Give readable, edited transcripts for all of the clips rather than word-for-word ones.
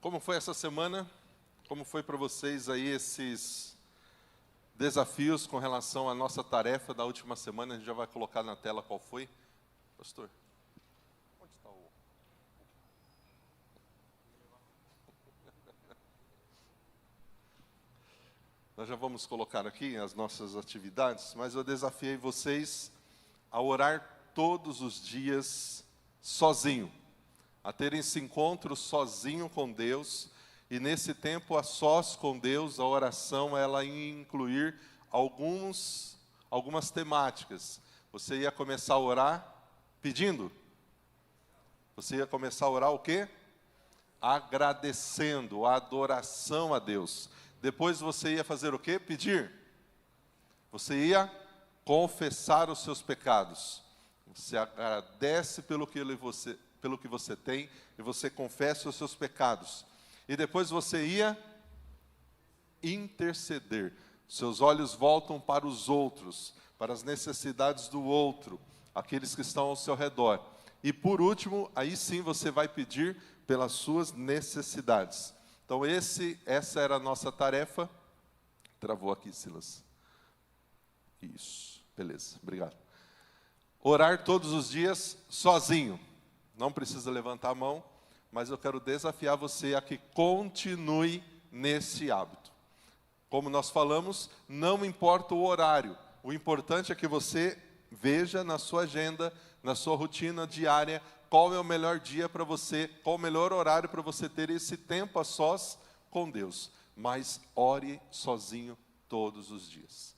Como foi essa semana? Como foi para vocês aí esses desafios com relação à nossa tarefa da última semana? A gente já vai colocar na tela qual foi. Pastor, onde está o... Nós já vamos colocar aqui as nossas atividades, mas eu desafiei vocês a orar todos os dias sozinho, a terem esse encontro sozinho com Deus, e nesse tempo a sós com Deus, a oração, ela ia incluir algumas temáticas. Você ia começar a orar pedindo. Você ia começar a orar o quê? Agradecendo, a adoração a Deus. Depois você ia fazer o quê? Pedir. Você ia confessar os seus pecados. Você agradece pelo que você tem e você confessa os seus pecados. E depois você ia interceder. Seus olhos voltam para os outros, para as necessidades do outro, aqueles que estão ao seu redor. E por último, aí sim você vai pedir pelas suas necessidades. Então essa era a nossa tarefa. Travou aqui, Silas. Isso, beleza, obrigado. Orar todos os dias sozinho. Não precisa levantar a mão, mas eu quero desafiar você a que continue nesse hábito. Como nós falamos, não importa o horário. O importante é que você veja na sua agenda, na sua rotina diária, qual é o melhor dia para você, qual o melhor horário para você ter esse tempo a sós com Deus. Mas ore sozinho todos os dias.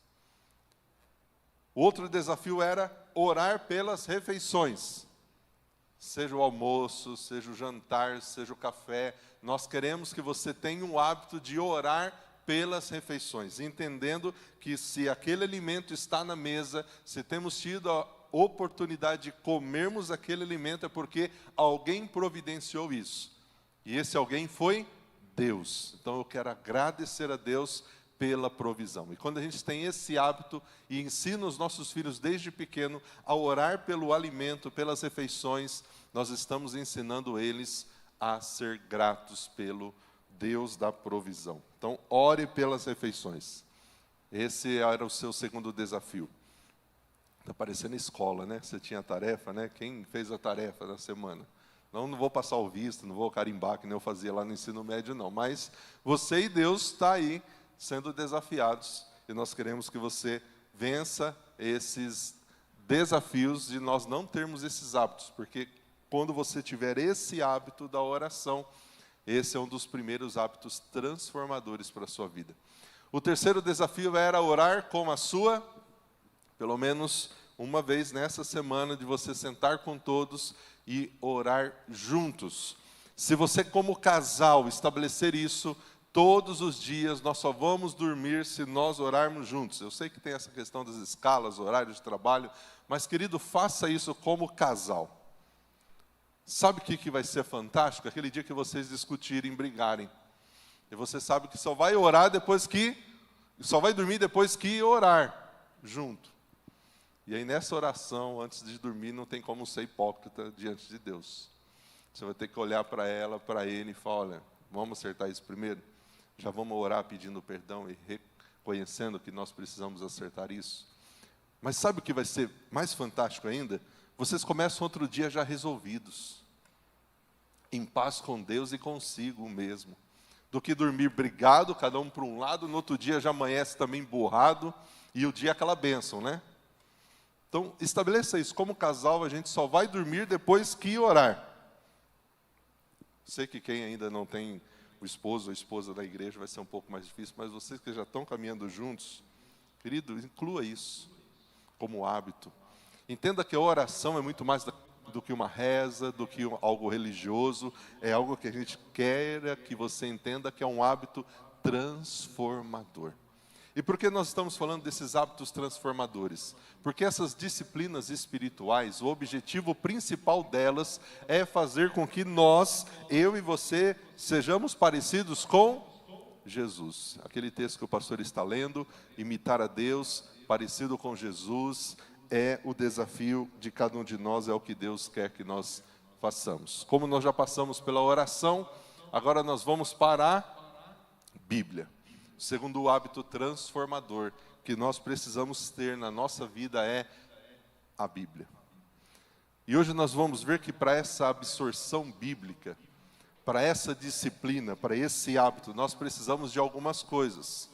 O outro desafio era orar pelas refeições. Seja o almoço, seja o jantar, seja o café. Nós queremos que você tenha o hábito de orar pelas refeições, entendendo que se aquele alimento está na mesa, se temos tido a oportunidade de comermos aquele alimento, é porque alguém providenciou isso. E esse alguém foi Deus. Então eu quero agradecer a Deus pela provisão. E quando a gente tem esse hábito e ensina os nossos filhos desde pequeno a orar pelo alimento, pelas refeições, nós estamos ensinando eles a ser gratos pelo Deus da provisão. Então, ore pelas refeições. Esse era o seu segundo desafio. Está parecendo escola, né? Você tinha a tarefa, né? Quem fez a tarefa da semana? Não vou passar o visto, não vou carimbar, que nem eu fazia lá no ensino médio, não. Mas você e Deus está aí sendo desafiados. E nós queremos que você vença esses desafios de nós não termos esses hábitos. Porque quando você tiver esse hábito da oração, esse é um dos primeiros hábitos transformadores para a sua vida. O terceiro desafio era orar com a sua, pelo menos uma vez nessa semana, de você sentar com todos e orar juntos. Se você como casal estabelecer isso, todos os dias nós só vamos dormir se nós orarmos juntos. Eu sei que tem essa questão das escalas, horários de trabalho, mas querido, faça isso como casal. Sabe o que vai ser fantástico? Aquele dia que vocês discutirem, brigarem. E você sabe que só vai orar só vai dormir depois que orar junto. E aí nessa oração, antes de dormir, não tem como ser hipócrita diante de Deus. Você vai ter que olhar para ela, para ele e falar, olha, vamos acertar isso primeiro? Já vamos orar pedindo perdão e reconhecendo que nós precisamos acertar isso? Mas sabe o que vai ser mais fantástico ainda? Vocês começam outro dia já resolvidos, em paz com Deus e consigo mesmo, do que dormir brigado, cada um para um lado, no outro dia já amanhece também borrado, e o dia é aquela bênção, né? Então, estabeleça isso, como casal a gente só vai dormir depois que orar. Sei que quem ainda não tem o esposo ou a esposa da igreja vai ser um pouco mais difícil, mas vocês que já estão caminhando juntos, querido, inclua isso como hábito. Entenda que a oração é muito mais do que uma reza, do que algo religioso, é algo que a gente quer que você entenda que é um hábito transformador. E por que nós estamos falando desses hábitos transformadores? Porque essas disciplinas espirituais, o objetivo principal delas é fazer com que nós, eu e você, sejamos parecidos com Jesus. Aquele texto que o pastor está lendo, imitar a Deus, parecido com Jesus, é o desafio de cada um de nós, é o que Deus quer que nós façamos. Como nós já passamos pela oração, agora nós vamos para a Bíblia. O segundo hábito transformador que nós precisamos ter na nossa vida é a Bíblia. E hoje nós vamos ver que para essa absorção bíblica, para essa disciplina, para esse hábito, nós precisamos de algumas coisas.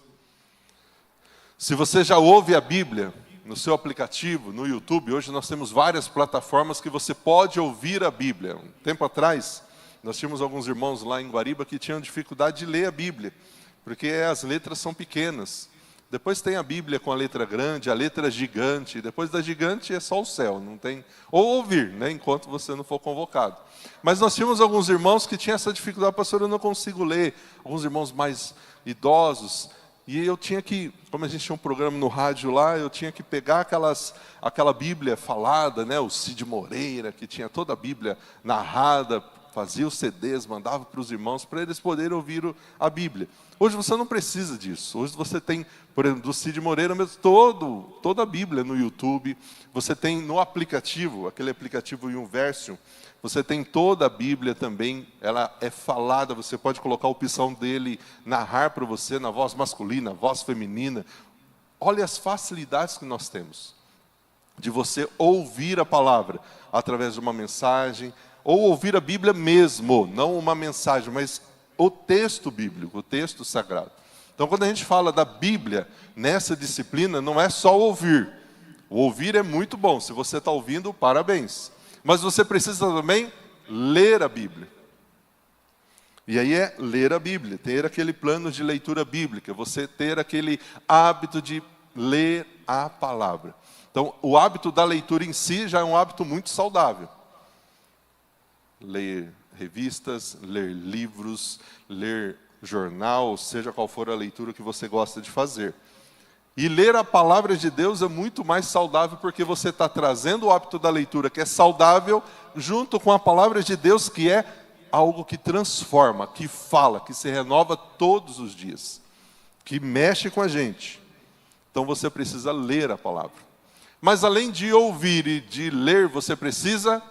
Se você já ouve a Bíblia no seu aplicativo, no YouTube, hoje nós temos várias plataformas que você pode ouvir a Bíblia. Um tempo atrás, nós tínhamos alguns irmãos lá em Guariba que tinham dificuldade de ler a Bíblia, porque as letras são pequenas. Depois tem a Bíblia com a letra grande, a letra gigante. Depois da gigante é só o céu, não tem... Ou ouvir, né, enquanto você não for convocado. Mas nós tínhamos alguns irmãos que tinham essa dificuldade. Pastor, eu não consigo ler. Alguns irmãos mais idosos. E eu tinha que, como a gente tinha um programa no rádio lá, eu tinha que pegar aquela Bíblia falada, né, o Cid Moreira, que tinha toda a Bíblia narrada, fazia os CDs, mandava para os irmãos, para eles poderem ouvir a Bíblia. Hoje você não precisa disso. Hoje você tem, por exemplo, do Cid Moreira, mesmo toda a Bíblia no YouTube. Você tem no aplicativo, aquele aplicativo YouVersion, você tem toda a Bíblia também. Ela é falada, você pode colocar a opção dele narrar para você na voz masculina, voz feminina. Olha as facilidades que nós temos de você ouvir a palavra através de uma mensagem, ou ouvir a Bíblia mesmo, não uma mensagem, mas o texto bíblico, o texto sagrado. Então, quando a gente fala da Bíblia, nessa disciplina, não é só ouvir. O ouvir é muito bom, se você está ouvindo, parabéns. Mas você precisa também ler a Bíblia. E aí é ler a Bíblia, ter aquele plano de leitura bíblica, você ter aquele hábito de ler a palavra. Então, o hábito da leitura em si já é um hábito muito saudável. Ler revistas, ler livros, ler jornal, seja qual for a leitura que você gosta de fazer. E ler a palavra de Deus é muito mais saudável, porque você está trazendo o hábito da leitura, que é saudável, junto com a palavra de Deus, que é algo que transforma, que fala, que se renova todos os dias, que mexe com a gente. Então você precisa ler a palavra. Mas além de ouvir e de ler, você precisa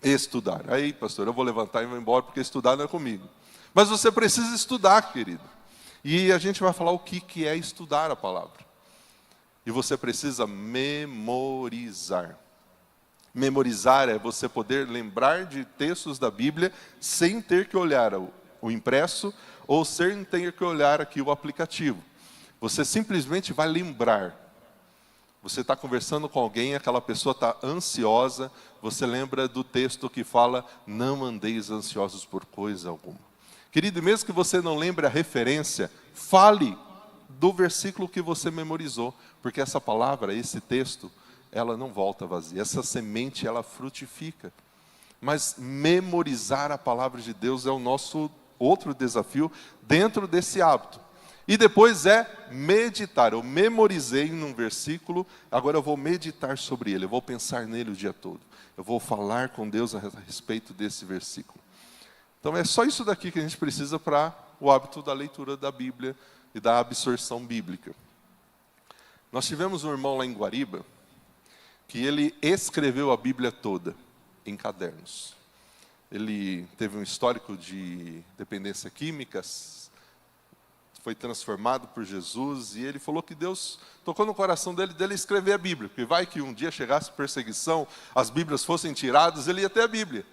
estudar. Aí, pastor, eu vou levantar e vou embora, porque estudar não é comigo. Mas você precisa estudar, querido. E a gente vai falar o que é estudar a palavra. E você precisa memorizar. Memorizar é você poder lembrar de textos da Bíblia sem ter que olhar o impresso ou sem ter que olhar aqui o aplicativo. Você simplesmente vai lembrar. Você está conversando com alguém, aquela pessoa está ansiosa, você lembra do texto que fala, não andeis ansiosos por coisa alguma. Querido, mesmo que você não lembre a referência, fale do versículo que você memorizou, porque essa palavra, esse texto, ela não volta vazia, essa semente, ela frutifica. Mas memorizar a palavra de Deus é o nosso outro desafio dentro desse hábito. E depois é meditar. Eu memorizei num versículo, agora eu vou meditar sobre ele, eu vou pensar nele o dia todo. Eu vou falar com Deus a respeito desse versículo. Então é só isso daqui que a gente precisa para o hábito da leitura da Bíblia e da absorção bíblica. Nós tivemos um irmão lá em Guariba, que ele escreveu a Bíblia toda em cadernos. Ele teve um histórico de dependência química, foi transformado por Jesus, e ele falou que Deus tocou no coração dele escrever a Bíblia, porque vai que um dia chegasse perseguição, as Bíblias fossem tiradas, ele ia ter a Bíblia.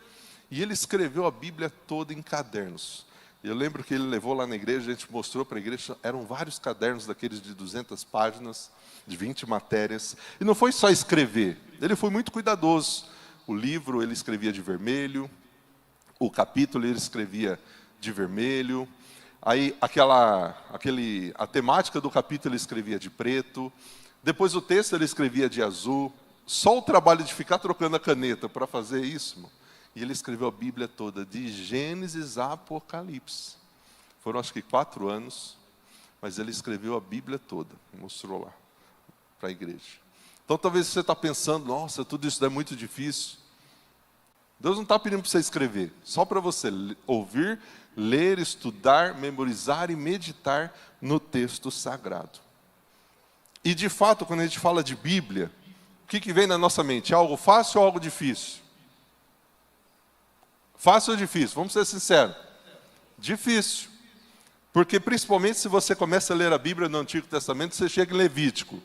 E ele escreveu a Bíblia toda em cadernos. Eu lembro que ele levou lá na igreja, a gente mostrou para a igreja, eram vários cadernos daqueles de 200 páginas, de 20 matérias, e não foi só escrever, ele foi muito cuidadoso. O livro ele escrevia de vermelho, o capítulo ele escrevia de vermelho, aí a temática do capítulo ele escrevia de preto, depois o texto ele escrevia de azul. Só o trabalho de ficar trocando a caneta para fazer isso, e ele escreveu a Bíblia toda, de Gênesis a Apocalipse. Foram acho que 4 anos, mas ele escreveu a Bíblia toda, mostrou lá para a igreja. Então talvez você está pensando, nossa, tudo isso é muito difícil. Deus não está pedindo para você escrever, só para você ouvir, ler, estudar, memorizar e meditar no texto sagrado. E de fato, quando a gente fala de Bíblia, o que vem na nossa mente? É algo fácil ou algo difícil? Fácil ou difícil? Vamos ser sinceros. Difícil. Porque principalmente se você começa a ler a Bíblia no Antigo Testamento, você chega em Levítico.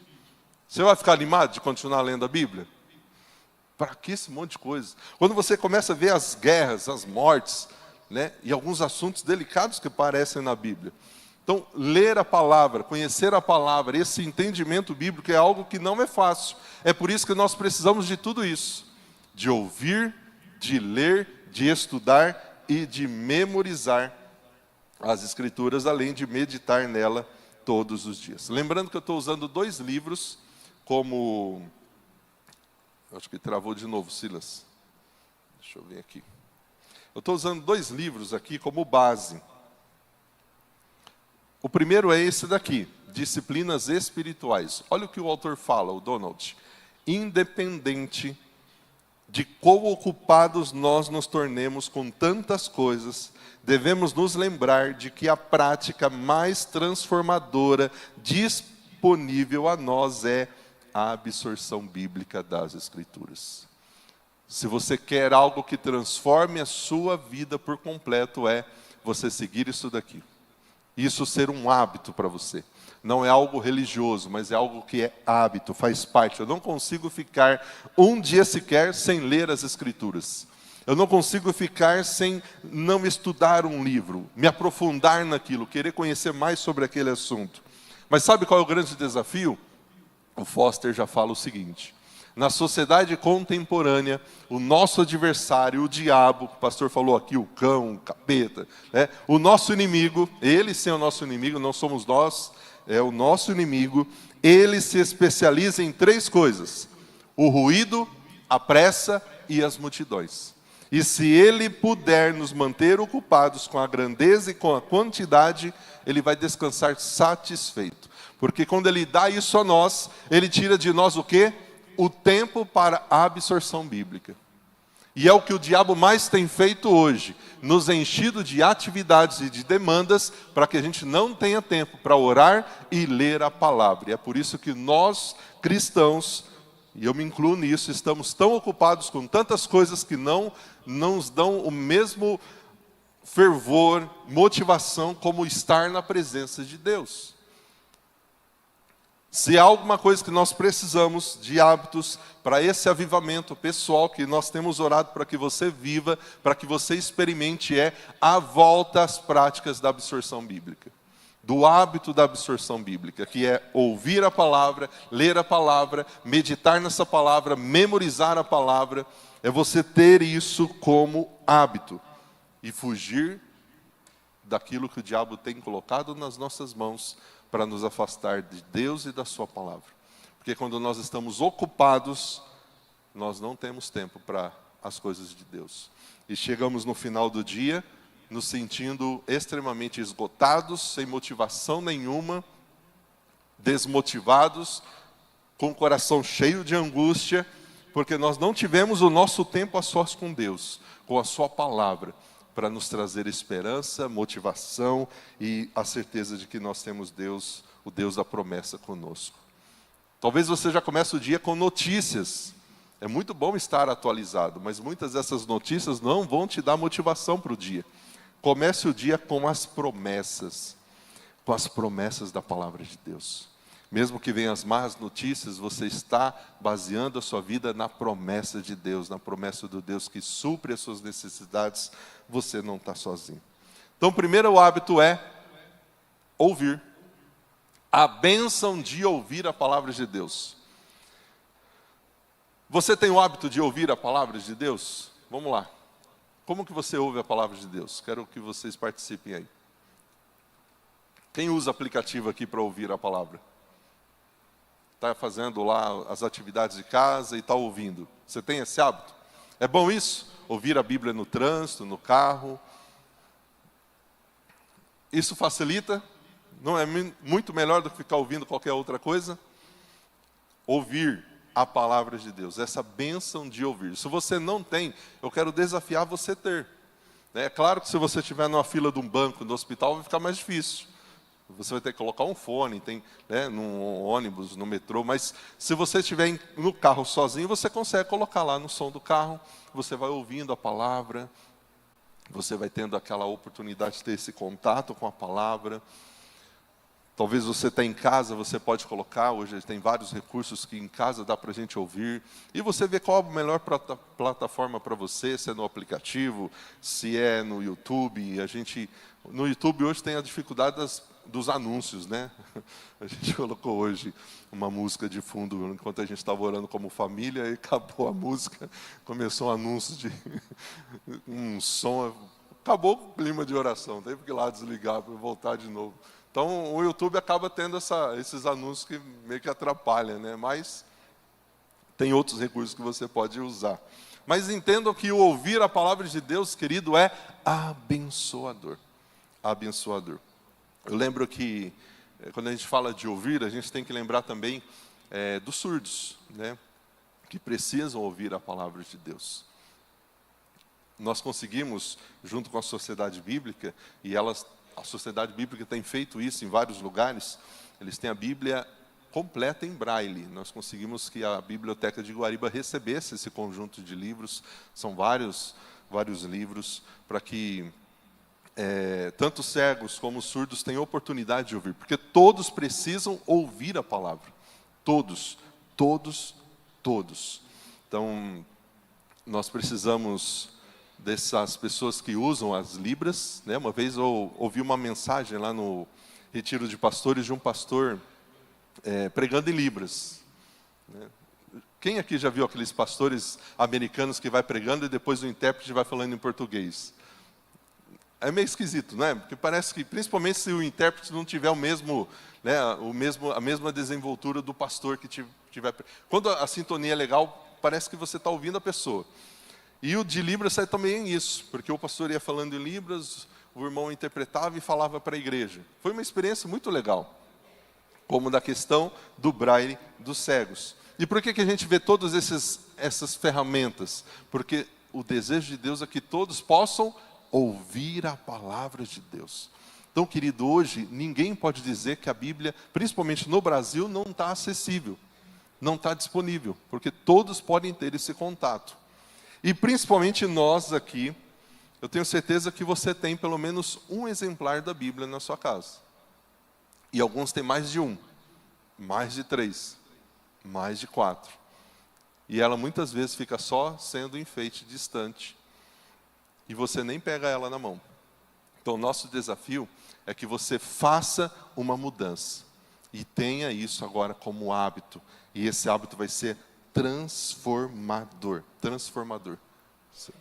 Você vai ficar animado de continuar lendo a Bíblia? Para que esse monte de coisa? Quando você começa a ver as guerras, as mortes, né, e alguns assuntos delicados que aparecem na Bíblia. Então, ler a palavra, conhecer a palavra, esse entendimento bíblico é algo que não é fácil. É por isso que nós precisamos de tudo isso. De ouvir, de ler, de estudar e de memorizar as Escrituras, além de meditar nela todos os dias. Lembrando que eu estou usando 2 livros como... Acho que travou de novo, Silas. Deixa eu ver aqui. Eu estou usando 2 livros aqui como base. O primeiro é esse daqui, Disciplinas Espirituais. Olha o que o autor fala, o Donald. Independente de quão ocupados nós nos tornemos com tantas coisas, devemos nos lembrar de que a prática mais transformadora disponível a nós é a absorção bíblica das Escrituras. Se você quer algo que transforme a sua vida por completo, é você seguir isso daqui. Isso ser um hábito para você. Não é algo religioso, mas é algo que é hábito, faz parte. Eu não consigo ficar um dia sequer sem ler as Escrituras. Eu não consigo ficar sem não estudar um livro, me aprofundar naquilo, querer conhecer mais sobre aquele assunto. Mas sabe qual é o grande desafio? O Foster já fala o seguinte: na sociedade contemporânea, o nosso adversário, o diabo, o pastor falou aqui, o cão, o capeta, né? O nosso inimigo, ele sim é o nosso inimigo, não somos nós, é o nosso inimigo, ele se especializa em 3 coisas: o ruído, a pressa e as multidões. E se ele puder nos manter ocupados com a grandeza e com a quantidade, ele vai descansar satisfeito. Porque quando ele dá isso a nós, ele tira de nós o quê? O tempo para a absorção bíblica. E é o que o diabo mais tem feito hoje, nos enchido de atividades e de demandas, para que a gente não tenha tempo para orar e ler a palavra. E é por isso que nós, cristãos, e eu me incluo nisso, estamos tão ocupados com tantas coisas que não nos dão o mesmo fervor, motivação, como estar na presença de Deus. Se há alguma coisa que nós precisamos de hábitos para esse avivamento pessoal que nós temos orado para que você viva, para que você experimente, é a volta às práticas da absorção bíblica. Do hábito da absorção bíblica, que é ouvir a palavra, ler a palavra, meditar nessa palavra, memorizar a palavra. É você ter isso como hábito e fugir daquilo que o diabo tem colocado nas nossas mãos para nos afastar de Deus e da sua palavra. Porque quando nós estamos ocupados, nós não temos tempo para as coisas de Deus. E chegamos no final do dia, nos sentindo extremamente esgotados, sem motivação nenhuma, desmotivados, com o coração cheio de angústia, porque nós não tivemos o nosso tempo a sós com Deus, com a sua palavra, para nos trazer esperança, motivação e a certeza de que nós temos Deus, o Deus da promessa conosco. Talvez você já comece o dia com notícias. É muito bom estar atualizado, mas muitas dessas notícias não vão te dar motivação para o dia. Comece o dia com as promessas da palavra de Deus. Mesmo que venham as más notícias, você está baseando a sua vida na promessa de Deus, na promessa do Deus que supre as suas necessidades. Você não está sozinho. Então, o primeiro hábito é ouvir. A bênção de ouvir a palavra de Deus. Você tem o hábito de ouvir a palavra de Deus? Vamos lá. Como que você ouve a palavra de Deus? Quero que vocês participem aí. Quem usa aplicativo aqui para ouvir a palavra? Está fazendo lá as atividades de casa e está ouvindo. Você tem esse hábito? É bom isso? Ouvir a Bíblia no trânsito, no carro. Isso facilita? Não é muito melhor do que ficar ouvindo qualquer outra coisa? Ouvir a palavra de Deus, essa bênção de ouvir. Se você não tem, eu quero desafiar você a ter. É claro que se você estiver numa fila de um banco, no hospital, vai ficar mais difícil. Você vai ter que colocar um fone, num ônibus, no metrô, mas se você estiver no carro sozinho, você consegue colocar lá no som do carro, você vai ouvindo a palavra. você vai tendo aquela oportunidade de ter esse contato com a palavra. Talvez você está em casa, você pode colocar, hoje tem vários recursos que em casa dá para a gente ouvir, e você vê qual a melhor plataforma para você, se é no aplicativo, se é no YouTube. No YouTube hoje tem a dificuldade dos anúncios, né? A gente colocou hoje uma música de fundo, enquanto a gente estava orando como família, e acabou a música, começou um anúncio de um som, acabou o clima de oração, teve que ir lá desligar para voltar de novo. Então, o YouTube acaba tendo esses anúncios que meio que atrapalham, né? Mas tem outros recursos que você pode usar. Mas entendam que o ouvir a palavra de Deus, querido, é abençoador. Abençoador. Eu lembro que, quando a gente fala de ouvir, a gente tem que lembrar também dos surdos, né? Que precisam ouvir a palavra de Deus. Nós conseguimos, junto com a Sociedade Bíblica, e a Sociedade Bíblica tem feito isso em vários lugares, eles têm a Bíblia completa em braille. Nós conseguimos que a Biblioteca de Guariba recebesse esse conjunto de livros, são vários livros, para que tanto cegos como surdos tenham oportunidade de ouvir, porque todos precisam ouvir a palavra, todos. Então, nós precisamos dessas pessoas que usam as libras, né? Uma vez eu ouvi uma mensagem lá no retiro de pastores de um pastor pregando em libras, né? Quem aqui já viu aqueles pastores americanos que vai pregando e depois o intérprete vai falando em português? É meio esquisito, né? Porque parece que, principalmente se o intérprete não tiver a mesma desenvoltura do pastor que tiver. Quando a sintonia é legal, parece que você está ouvindo a pessoa. E o de Libras sai também isso, porque o pastor ia falando em Libras, o irmão interpretava e falava para a igreja. Foi uma experiência muito legal, como da questão do braille dos cegos. E por que a gente vê todas essas ferramentas? Porque o desejo de Deus é que todos possam ouvir a palavra de Deus. Então, querido, hoje ninguém pode dizer que a Bíblia, principalmente no Brasil, não está acessível, não está disponível, porque todos podem ter esse contato. E principalmente nós aqui, eu tenho certeza que você tem pelo menos um exemplar da Bíblia na sua casa. E alguns têm mais de um, mais de 3, mais de 4. E ela muitas vezes fica só sendo enfeite distante. E você nem pega ela na mão. Então, o nosso desafio é que você faça uma mudança. E tenha isso agora como hábito. E esse hábito vai ser transformador. Sim.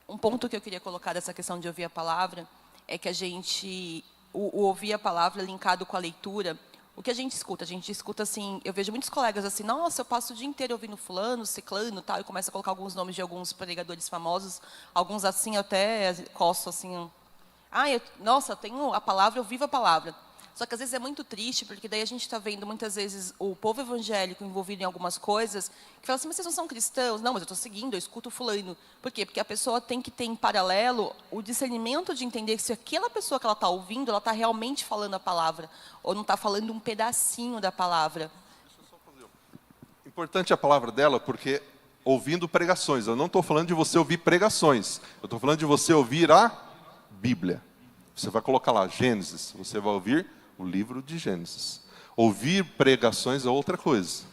Um ponto que eu queria colocar dessa questão de ouvir a palavra é que o ouvir a palavra linkado com a leitura, o que a gente escuta assim, eu vejo muitos colegas assim, nossa, eu passo o dia inteiro ouvindo fulano, ciclano, tal, e começa a colocar alguns nomes de alguns pregadores famosos, alguns assim, eu até coço assim, nossa, eu tenho a palavra, eu vivo a palavra. Só que às vezes é muito triste, porque daí a gente está vendo muitas vezes o povo evangélico envolvido em algumas coisas, que fala assim, mas vocês não são cristãos? Não, mas eu estou seguindo, eu escuto fulano. Por quê? Porque a pessoa tem que ter em paralelo o discernimento de entender que se aquela pessoa que ela está ouvindo, ela está realmente falando a palavra, ou não está falando um pedacinho da palavra. Deixa eu só fazer. Importante a palavra dela, porque ouvindo pregações, eu não estou falando de você ouvir pregações, eu estou falando de você ouvir a Bíblia. Você vai colocar lá, Gênesis, você vai ouvir o livro de Gênesis. Ouvir pregações é outra coisa.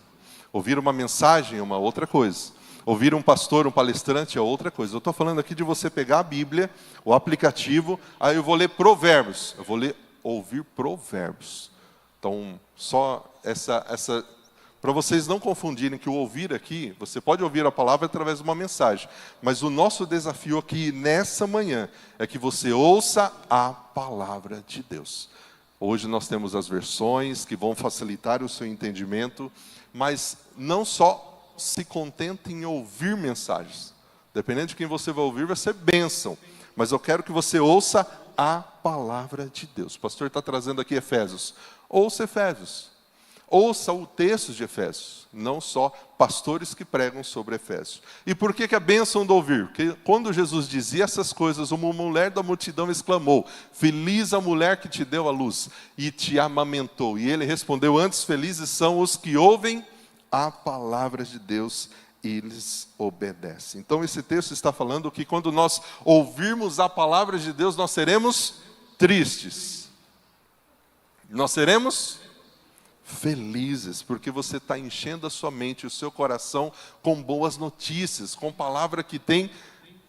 Ouvir uma mensagem é uma outra coisa. Ouvir um pastor, um palestrante é outra coisa. Eu estou falando aqui de você pegar a Bíblia, o aplicativo, aí eu vou ler Provérbios. Eu vou ouvir Provérbios. Então, só essa para vocês não confundirem que o ouvir aqui, você pode ouvir a palavra através de uma mensagem, mas o nosso desafio aqui nessa manhã é que você ouça a palavra de Deus. Hoje nós temos as versões que vão facilitar o seu entendimento, mas não só se contente em ouvir mensagens. Dependendo de quem você vai ouvir, vai ser bênção. Mas eu quero que você ouça a palavra de Deus. O pastor está trazendo aqui Efésios. Ouça Efésios. Ouça o texto de Efésios, não só pastores que pregam sobre Efésios. E por que a bênção do ouvir? Porque quando Jesus dizia essas coisas, uma mulher da multidão exclamou: feliz a mulher que te deu a luz e te amamentou. E ele respondeu: antes felizes são os que ouvem a palavra de Deus e lhes obedecem. Então esse texto está falando que quando nós ouvirmos a palavra de Deus, nós seremos tristes. Nós seremos felizes, porque você está enchendo a sua mente, o seu coração com boas notícias, com palavra que tem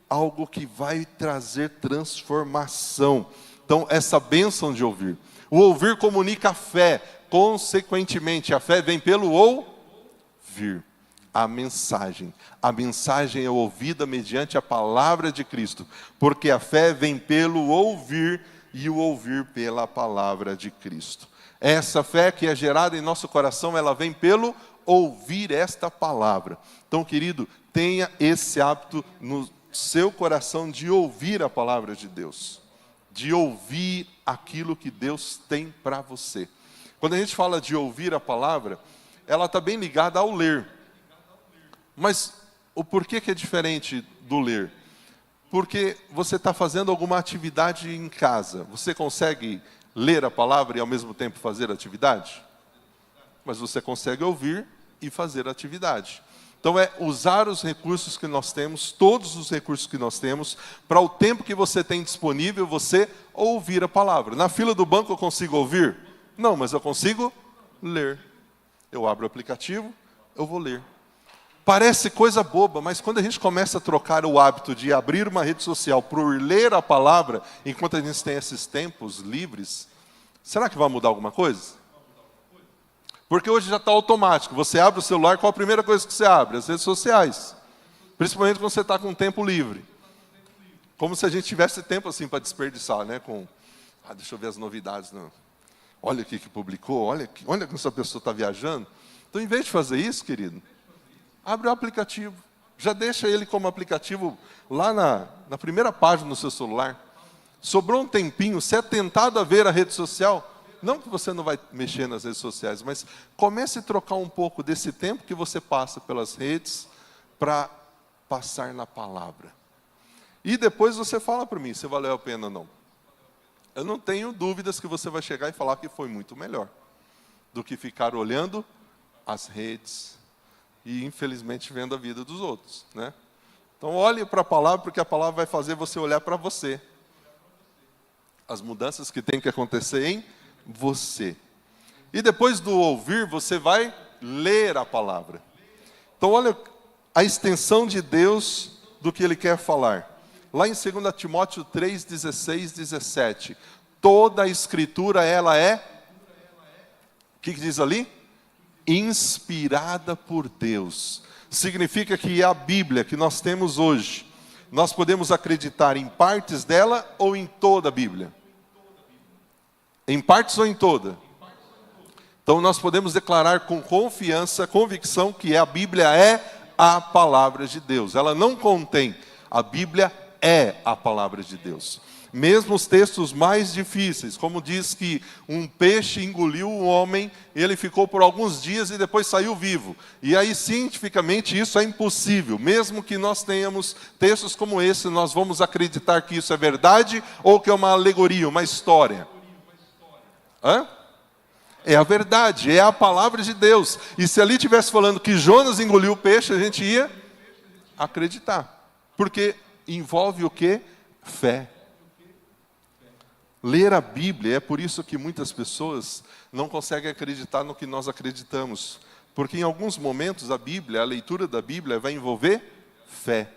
algo que vai trazer transformação. Então, essa bênção de ouvir. O ouvir comunica a fé, consequentemente, a fé vem pelo ouvir. A mensagem é ouvida mediante a palavra de Cristo, porque a fé vem pelo ouvir e o ouvir pela palavra de Cristo. Essa fé que é gerada em nosso coração, ela vem pelo ouvir esta palavra. Então, querido, tenha esse hábito no seu coração de ouvir a palavra de Deus. De ouvir aquilo que Deus tem para você. Quando a gente fala de ouvir a palavra, ela está bem ligada ao ler. Mas o porquê que é diferente do ler? Porque você está fazendo alguma atividade em casa. Você consegue ler a palavra e ao mesmo tempo fazer atividade? Mas você consegue ouvir e fazer atividade. Então é usar os recursos que nós temos, todos os recursos que nós temos, para o tempo que você tem disponível, você ouvir a palavra. Na fila do banco eu consigo ouvir? Não, mas eu consigo ler. Eu abro o aplicativo, eu vou ler. Parece coisa boba, mas quando a gente começa a trocar o hábito de abrir uma rede social por ler a palavra, enquanto a gente tem esses tempos livres, será que vai mudar alguma coisa? Porque hoje já está automático. Você abre o celular, qual a primeira coisa que você abre? As redes sociais. Principalmente quando você está com tempo livre. Como se a gente tivesse tempo assim para desperdiçar, né? Deixa eu ver as novidades. Não. Olha o que publicou, olha que essa pessoa está viajando. Então, em vez de fazer isso, querido, abre o aplicativo. Já deixa ele como aplicativo lá na primeira página do seu celular. Sobrou um tempinho, você é tentado a ver a rede social. Não que você não vai mexer nas redes sociais, mas comece a trocar um pouco desse tempo que você passa pelas redes para passar na palavra. E depois você fala para mim se valeu a pena ou não. Eu não tenho dúvidas que você vai chegar e falar que foi muito melhor do que ficar olhando as redes e, infelizmente, vendo a vida dos outros, né? Então, olhe para a palavra, porque a palavra vai fazer você olhar para você. As mudanças que tem que acontecer em você. E depois do ouvir, você vai ler a palavra. Então, olha a extensão de Deus do que Ele quer falar. Lá em 2 Timóteo 3, 16, 17. Toda a Escritura, ela é... O que diz ali? Inspirada por Deus. Significa que a Bíblia que nós temos hoje, nós podemos acreditar em partes dela ou em toda a Bíblia? Em partes ou em toda? Então nós podemos declarar com confiança, convicção que a Bíblia é a palavra de Deus. Ela não contém, a Bíblia é a palavra de Deus. Mesmo os textos mais difíceis, como diz que um peixe engoliu um homem, ele ficou por alguns dias e depois saiu vivo. E aí, cientificamente, isso é impossível. Mesmo que nós tenhamos textos como esse, nós vamos acreditar que isso é verdade ou que é uma alegoria, uma história. Hã? É a verdade, é a palavra de Deus. E se ali estivesse falando que Jonas engoliu o peixe, a gente ia acreditar. Porque envolve o quê? Fé. Ler a Bíblia, é por isso que muitas pessoas não conseguem acreditar no que nós acreditamos. Porque em alguns momentos a Bíblia, a leitura da Bíblia vai envolver fé.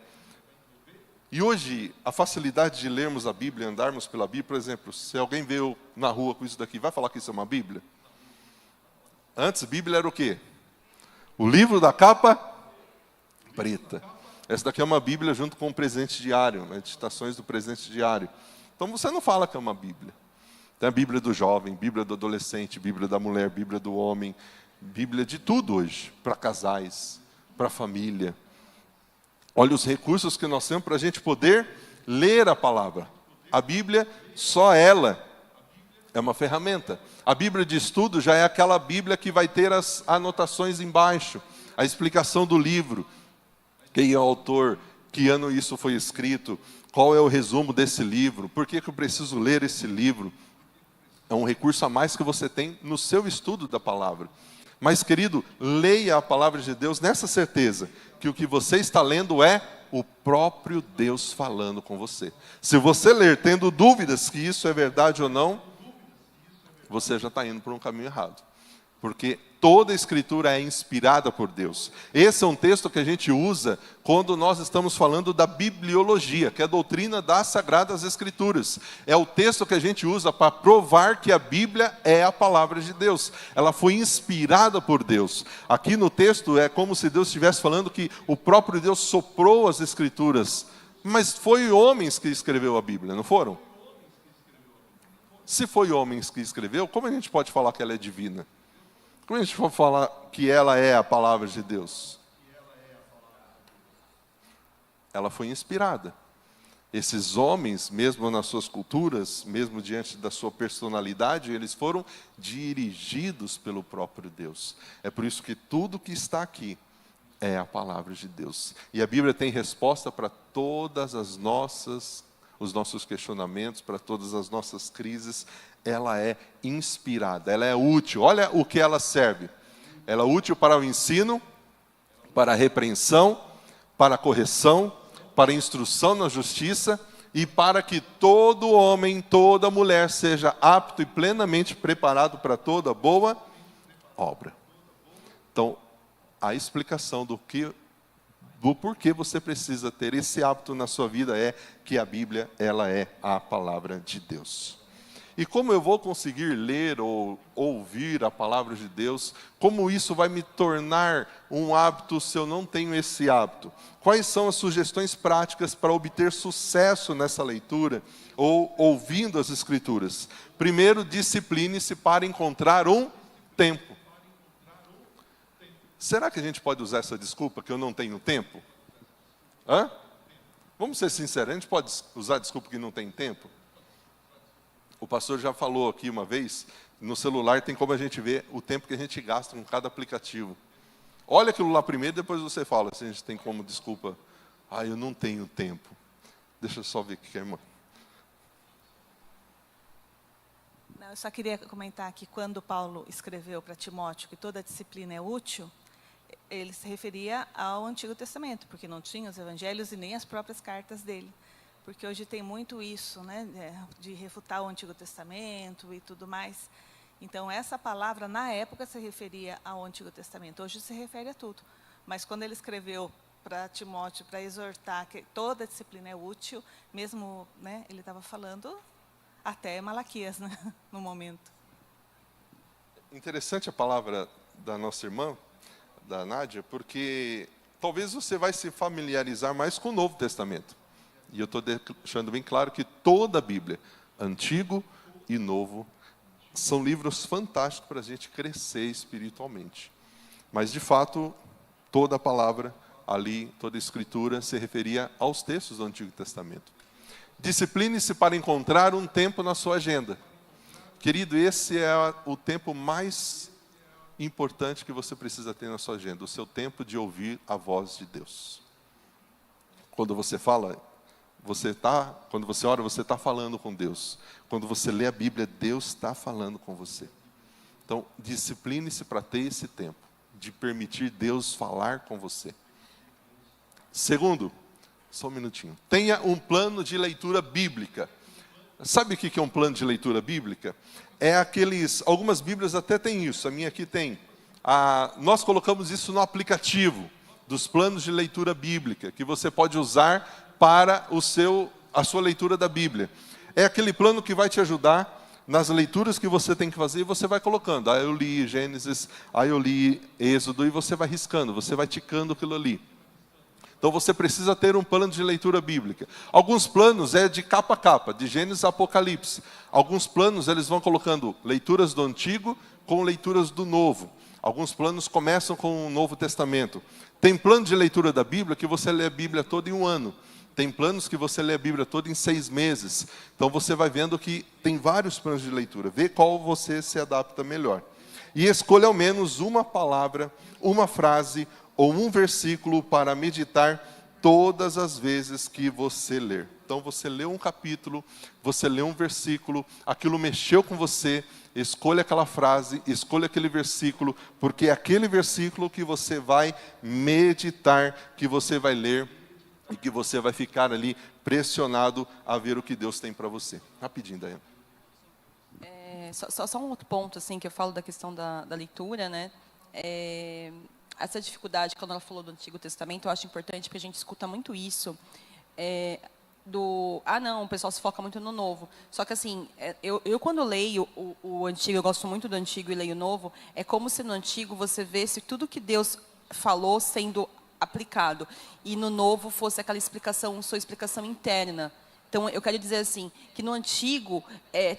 E hoje, a facilidade de lermos a Bíblia, andarmos pela Bíblia, por exemplo, se alguém veio na rua com isso daqui, vai falar que isso é uma Bíblia? Antes, Bíblia era o quê? O livro da capa preta. Essa daqui é uma Bíblia junto com o presente diário, meditações do presente diário. Então você não fala que é uma Bíblia. Tem a Bíblia do jovem, Bíblia do adolescente, Bíblia da mulher, Bíblia do homem, Bíblia de tudo hoje, para casais, para família. Olha os recursos que nós temos para a gente poder ler a palavra. A Bíblia, só ela É uma ferramenta. A Bíblia de estudo já é aquela Bíblia que vai ter as anotações embaixo, a explicação do livro, quem é o autor, que ano isso foi escrito, qual é o resumo desse livro, por que eu preciso ler esse livro. É um recurso a mais que você tem no seu estudo da palavra. Mas, querido, leia a palavra de Deus nessa certeza que o que você está lendo é o próprio Deus falando com você. Se você ler tendo dúvidas que isso é verdade ou não, você já está indo por um caminho errado. Porque toda a Escritura é inspirada por Deus. Esse é um texto que a gente usa quando nós estamos falando da bibliologia, que é a doutrina das Sagradas Escrituras. É o texto que a gente usa para provar que a Bíblia é a palavra de Deus. Ela foi inspirada por Deus. Aqui no texto é como se Deus estivesse falando que o próprio Deus soprou as Escrituras. Mas foi homens que escreveu a Bíblia, não foram? Se foi homens que escreveu, como a gente pode falar que ela é divina? Como a gente pode falar que ela é a palavra de Deus? Ela foi inspirada. Esses homens, mesmo nas suas culturas, mesmo diante da sua personalidade, eles foram dirigidos pelo próprio Deus. É por isso que tudo que está aqui é a palavra de Deus. E a Bíblia tem resposta para todas os nossos questionamentos, para todas as nossas crises. Ela é inspirada, ela é útil. Olha o que ela serve. Ela é útil para o ensino, para a repreensão, para a correção, para a instrução na justiça e para que todo homem, toda mulher seja apto e plenamente preparado para toda boa obra. Então, a explicação do porquê você precisa ter esse hábito na sua vida é que a Bíblia, ela é a palavra de Deus. E como eu vou conseguir ler ou ouvir a palavra de Deus? Como isso vai me tornar um hábito se eu não tenho esse hábito? Quais são as sugestões práticas para obter sucesso nessa leitura ou ouvindo as Escrituras? Primeiro, discipline-se para encontrar um tempo. Será que a gente pode usar essa desculpa que eu não tenho tempo? Hã? Vamos ser sinceros, a gente pode usar a desculpa que não tem tempo? O pastor já falou aqui uma vez, no celular tem como a gente ver o tempo que a gente gasta com cada aplicativo. Olha aquilo lá primeiro, depois você fala, se a gente tem como desculpa, eu não tenho tempo. Deixa eu só ver o que é, irmã. Não, eu só queria comentar que quando Paulo escreveu para Timóteo que toda disciplina é útil, ele se referia ao Antigo Testamento, porque não tinha os evangelhos e nem as próprias cartas dele. Porque hoje tem muito isso, né, de refutar o Antigo Testamento e tudo mais. Então, essa palavra, na época, se referia ao Antigo Testamento. Hoje se refere a tudo. Mas quando ele escreveu para Timóteo, para exortar que toda disciplina é útil, mesmo, né, ele estava falando até Malaquias, né, no momento. Interessante a palavra da nossa irmã, da Nádia, porque talvez você vai se familiarizar mais com o Novo Testamento. E eu estou deixando bem claro que toda a Bíblia, Antigo e Novo, são livros fantásticos para a gente crescer espiritualmente. Mas, de fato, toda a palavra ali, toda a Escritura se referia aos textos do Antigo Testamento. Discipline-se para encontrar um tempo na sua agenda. Querido, esse é o tempo mais importante que você precisa ter na sua agenda, o seu tempo de ouvir a voz de Deus. Quando você fala... quando você ora, você está falando com Deus. Quando você lê a Bíblia, Deus está falando com você. Então, discipline-se para ter esse tempo, de permitir Deus falar com você. Segundo, só um minutinho. Tenha um plano de leitura bíblica. Sabe o que é um plano de leitura bíblica? Algumas Bíblias até têm isso, a minha aqui tem. Nós colocamos isso no aplicativo dos planos de leitura bíblica, que você pode usar para a sua leitura da Bíblia. É aquele plano que vai te ajudar nas leituras que você tem que fazer e você vai colocando. Eu li Gênesis, eu li Êxodo, e você vai riscando, você vai ticando aquilo ali. Então você precisa ter um plano de leitura bíblica. Alguns planos é de capa a capa, de Gênesis a Apocalipse. Alguns planos eles vão colocando leituras do Antigo com leituras do Novo. Alguns planos começam com o Novo Testamento. Tem plano de leitura da Bíblia que você lê a Bíblia toda em um ano. Tem planos que você lê a Bíblia toda em 6 meses. Então você vai vendo que tem vários planos de leitura. Vê qual você se adapta melhor. E escolha ao menos uma palavra, uma frase ou um versículo para meditar todas as vezes que você ler. Então você leu um capítulo, você leu um versículo, aquilo mexeu com você, escolha aquela frase, escolha aquele versículo, porque é aquele versículo que você vai meditar, que você vai ler, e que você vai ficar ali pressionado a ver o que Deus tem para você. Rapidinho, Daiane. Só um outro ponto, assim, que eu falo da questão da leitura, né? Essa dificuldade, quando ela falou do Antigo Testamento, eu acho importante, porque a gente escuta muito isso, não, o pessoal se foca muito no Novo. Só que, assim, eu quando leio o Antigo, eu gosto muito do Antigo e leio o Novo, é como se no Antigo você vesse tudo que Deus falou sendo aplicado, e no Novo fosse aquela explicação, sua explicação interna. Então, eu quero dizer assim, que no Antigo,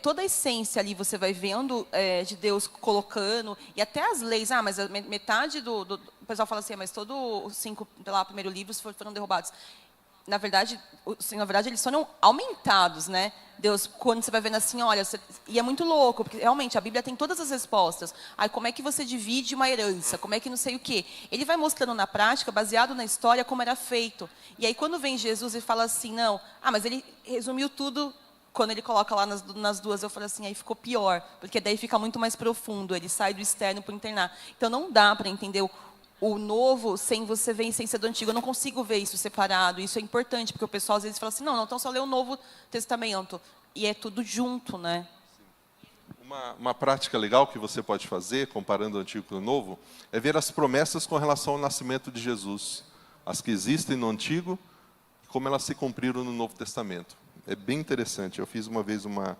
toda a essência ali você vai vendo de Deus colocando, e até as leis, mas a metade o pessoal fala assim, mas todos os 5, primeiros livros foram derrubados. Na verdade, eles foram aumentados, né? Deus, quando você vai vendo assim, olha, e é muito louco, porque realmente a Bíblia tem todas as respostas. Aí, como é que você divide uma herança? Como é que não sei o quê? Ele vai mostrando na prática, baseado na história, como era feito. E aí, quando vem Jesus e fala assim, não, mas ele resumiu tudo, quando ele coloca lá nas duas, eu falo assim, aí ficou pior, porque daí fica muito mais profundo, ele sai do externo para o internar. Então, não dá para entender o novo sem você ver a essência do antigo. Eu não consigo ver isso separado. Isso é importante, porque o pessoal às vezes fala assim, não, então só lê o Novo Testamento. E é tudo junto, né? Uma prática legal que você pode fazer, comparando o Antigo com o Novo, é ver as promessas com relação ao nascimento de Jesus. As que existem no Antigo, como elas se cumpriram no Novo Testamento. É bem interessante. Eu fiz uma vez uma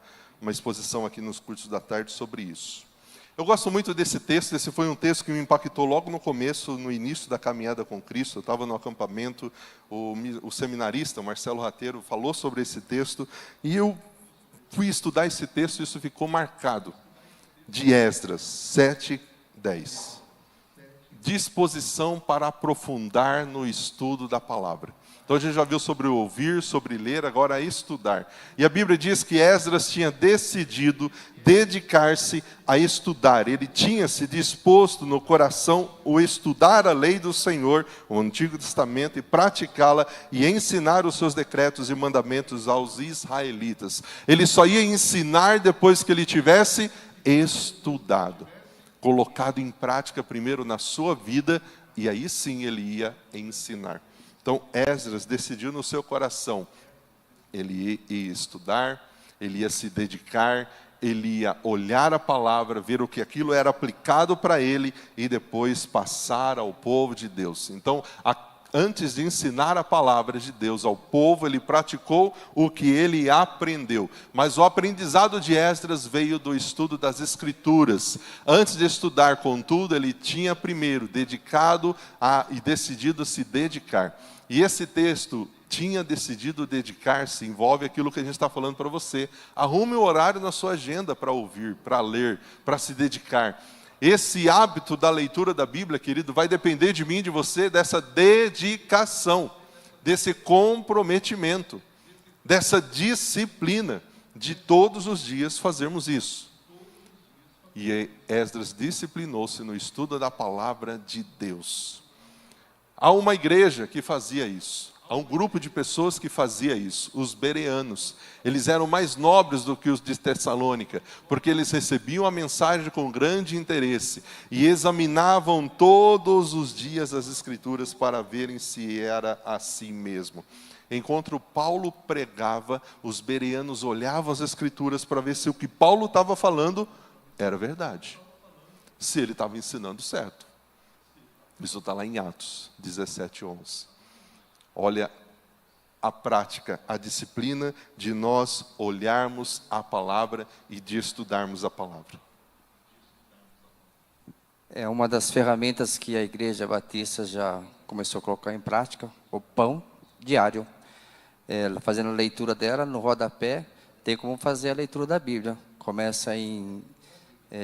exposição aqui nos cursos da tarde sobre isso. Eu gosto muito desse texto. Esse foi um texto que me impactou logo no começo, no início da caminhada com Cristo. Eu estava no acampamento, o seminarista, o Marcelo Rateiro, falou sobre esse texto, e eu fui estudar esse texto e isso ficou marcado. De Esdras 7:10. Disposição para aprofundar no estudo da palavra. Então a gente já viu sobre o ouvir, sobre ler, agora é estudar. E a Bíblia diz que Esdras tinha decidido dedicar-se a estudar. Ele tinha se disposto no coração a estudar a lei do Senhor, o Antigo Testamento, e praticá-la e ensinar os seus decretos e mandamentos aos israelitas. Ele só ia ensinar depois que ele tivesse estudado, colocado em prática primeiro na sua vida, e aí sim ele ia ensinar. Então, Esdras decidiu no seu coração, ele ia estudar, ele ia se dedicar, ele ia olhar a palavra, ver o que aquilo era aplicado para ele e depois passar ao povo de Deus. Então, antes de ensinar a palavra de Deus ao povo, ele praticou o que ele aprendeu. Mas o aprendizado de Esdras veio do estudo das Escrituras. Antes de estudar, contudo, ele tinha primeiro dedicado e decidido se dedicar. E esse texto, tinha decidido dedicar-se, envolve aquilo que a gente está falando para você. Arrume o horário na sua agenda para ouvir, para ler, para se dedicar. Esse hábito da leitura da Bíblia, querido, vai depender de mim e de você, dessa dedicação, desse comprometimento, dessa disciplina, de todos os dias fazermos isso. E Esdras disciplinou-se no estudo da palavra de Deus. Há uma igreja que fazia isso. Há um grupo de pessoas que fazia isso, os bereanos. Eles eram mais nobres do que os de Tessalônica, porque eles recebiam a mensagem com grande interesse e examinavam todos os dias as Escrituras para verem se era assim mesmo. Enquanto Paulo pregava, os bereanos olhavam as Escrituras para ver se o que Paulo estava falando era verdade, se ele estava ensinando certo. Isso está lá em Atos 17:11. Olha a prática, a disciplina de nós olharmos a palavra e de estudarmos a palavra. É uma das ferramentas que a Igreja Batista já começou a colocar em prática, o pão diário. Fazendo a leitura dela, no rodapé, tem como fazer a leitura da Bíblia. Começa em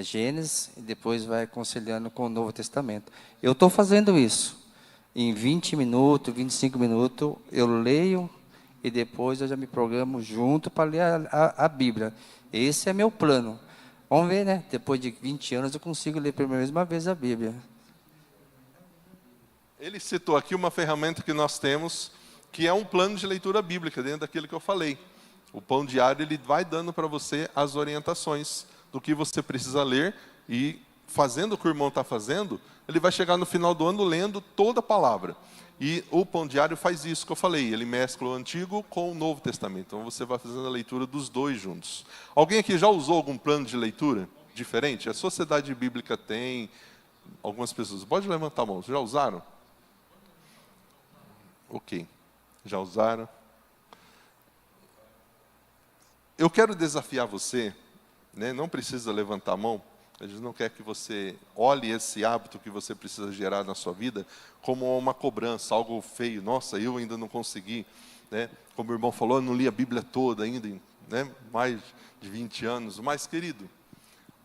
Gênesis e depois vai conciliando com o Novo Testamento. Eu estou fazendo isso. Em 20 minutos, 25 minutos, eu leio e depois eu já me programo junto para ler a Bíblia. Esse é meu plano. Vamos ver, né? Depois de 20 anos eu consigo ler pela mesma vez a Bíblia. Ele citou aqui uma ferramenta que nós temos, que é um plano de leitura bíblica, dentro daquilo que eu falei. O pão diário, ele vai dando para você as orientações do que você precisa ler, e fazendo o que o irmão está fazendo, ele vai chegar no final do ano lendo toda a palavra. E o pão diário faz isso que eu falei, ele mescla o Antigo com o Novo Testamento. Então você vai fazendo a leitura dos dois juntos. Alguém aqui já usou algum plano de leitura diferente? A Sociedade Bíblica tem, algumas pessoas. Pode levantar a mão, já usaram? Ok, já usaram? Eu quero desafiar você, né? Não precisa levantar a mão, a gente não quer que você olhe esse hábito que você precisa gerar na sua vida como uma cobrança, algo feio. Nossa, eu ainda não consegui, né? Como o irmão falou, eu não li a Bíblia toda ainda, né? Mais de 20 anos. Mas, querido,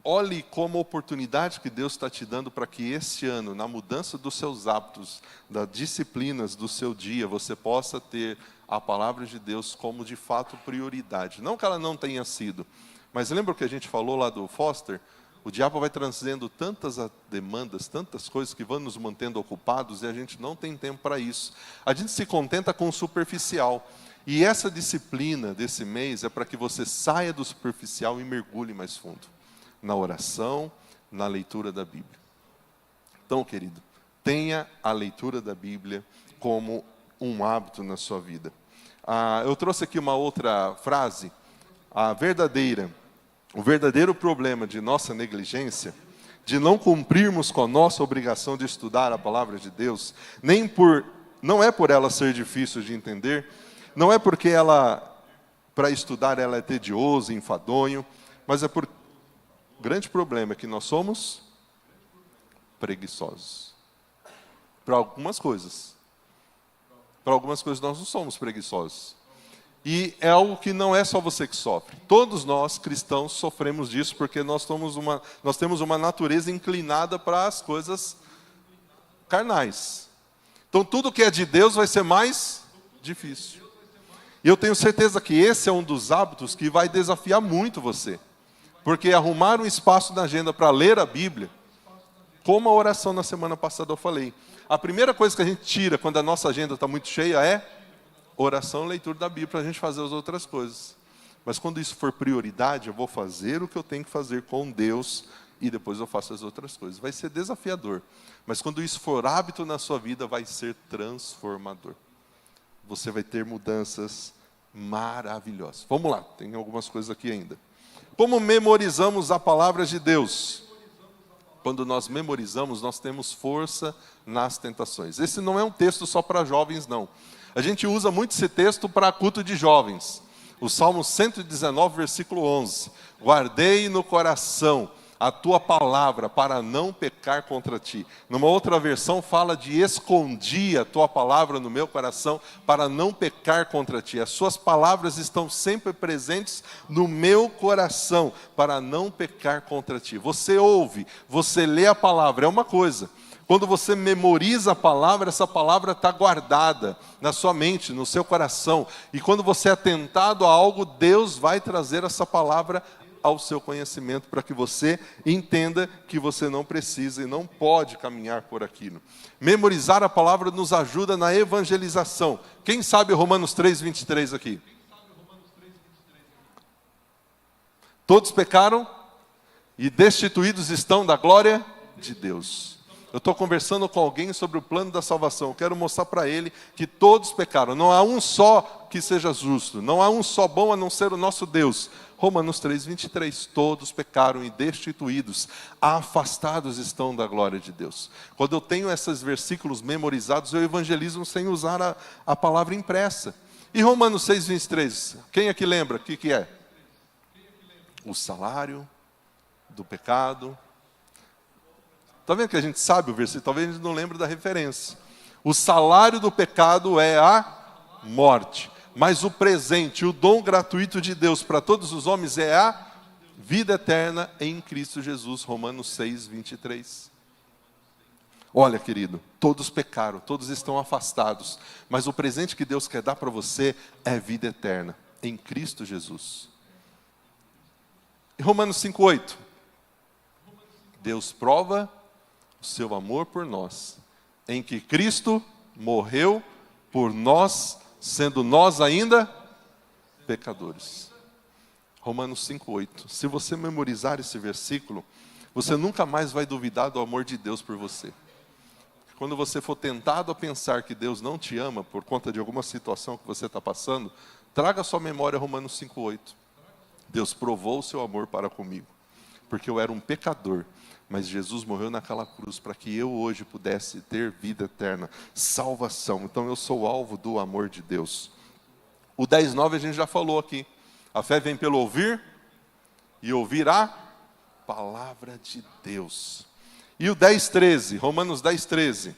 olhe como oportunidade que Deus está te dando para que este ano, na mudança dos seus hábitos, das disciplinas do seu dia, você possa ter a palavra de Deus como de fato prioridade. Não que ela não tenha sido, mas lembra o que a gente falou lá do Foster? O diabo vai trazendo tantas demandas, tantas coisas que vão nos mantendo ocupados e a gente não tem tempo para isso. A gente se contenta com o superficial. E essa disciplina desse mês é para que você saia do superficial e mergulhe mais fundo na oração, na leitura da Bíblia. Então, querido, tenha a leitura da Bíblia como um hábito na sua vida. Eu trouxe aqui uma outra frase. O verdadeiro problema de nossa negligência, de não cumprirmos com a nossa obrigação de estudar a palavra de Deus, não é por ela ser difícil de entender, não é porque para estudar ela é tedioso, enfadonho, mas é por o grande problema é que nós somos preguiçosos. Para algumas coisas. Para algumas coisas nós não somos preguiçosos. E é algo que não é só você que sofre. Todos nós, cristãos, sofremos disso porque nós temos uma natureza inclinada para as coisas carnais. Então tudo que é de Deus vai ser mais difícil. E eu tenho certeza que esse é um dos hábitos que vai desafiar muito você. Porque arrumar um espaço na agenda para ler a Bíblia, como a oração na semana passada eu falei. A primeira coisa que a gente tira quando a nossa agenda está muito cheia é oração e leitura da Bíblia para a gente fazer as outras coisas. Mas quando isso for prioridade, eu vou fazer o que eu tenho que fazer com Deus e depois eu faço as outras coisas. Vai ser desafiador. Mas quando isso for hábito na sua vida, vai ser transformador. Você vai ter mudanças maravilhosas. Vamos lá, tem algumas coisas aqui ainda. Como memorizamos a palavra de Deus? Quando nós memorizamos, nós temos força nas tentações. Esse não é um texto só para jovens, não. A gente usa muito esse texto para culto de jovens. O Salmo 119, versículo 11. Guardei no coração a tua palavra para não pecar contra ti. Numa outra versão fala de escondi a tua palavra no meu coração para não pecar contra ti. As suas palavras estão sempre presentes no meu coração para não pecar contra ti. Você ouve, você lê a palavra, é uma coisa. Quando você memoriza a palavra, essa palavra está guardada na sua mente, no seu coração. E quando você é tentado a algo, Deus vai trazer essa palavra ao seu conhecimento para que você entenda que você não precisa e não pode caminhar por aquilo. Memorizar a palavra nos ajuda na evangelização. Quem sabe Romanos 3:23 aqui? Todos pecaram e destituídos estão da glória de Deus. Eu estou conversando com alguém sobre o plano da salvação. Eu quero mostrar para ele que todos pecaram. Não há um só que seja justo. Não há um só bom a não ser o nosso Deus. Romanos 3:23. Todos pecaram e destituídos, afastados estão da glória de Deus. Quando eu tenho esses versículos memorizados, eu evangelizo sem usar a palavra impressa. E Romanos 6:23. Quem aqui lembra o que é? O salário do pecado. Está vendo que a gente sabe o versículo? Talvez a gente não lembre da referência. O salário do pecado é a morte. Mas o presente, o dom gratuito de Deus para todos os homens é a vida eterna em Cristo Jesus. Romanos 6:23. Olha, querido, todos pecaram, todos estão afastados, mas o presente que Deus quer dar para você é vida eterna, em Cristo Jesus. Em Romanos 5,8, Deus prova o seu amor por nós, em que Cristo morreu por nós, sendo nós ainda pecadores. Romanos 5,8. Se você memorizar esse versículo, você nunca mais vai duvidar do amor de Deus por você. Quando você for tentado a pensar que Deus não te ama por conta de alguma situação que você está passando, traga à sua memória Romanos 5,8. Deus provou o seu amor para comigo, porque eu era um pecador, mas Jesus morreu naquela cruz para que eu hoje pudesse ter vida eterna, salvação. Então eu sou alvo do amor de Deus. O 10,9 a gente já falou aqui. A fé vem pelo ouvir, e ouvir a palavra de Deus. E o 10,13, Romanos 10,13.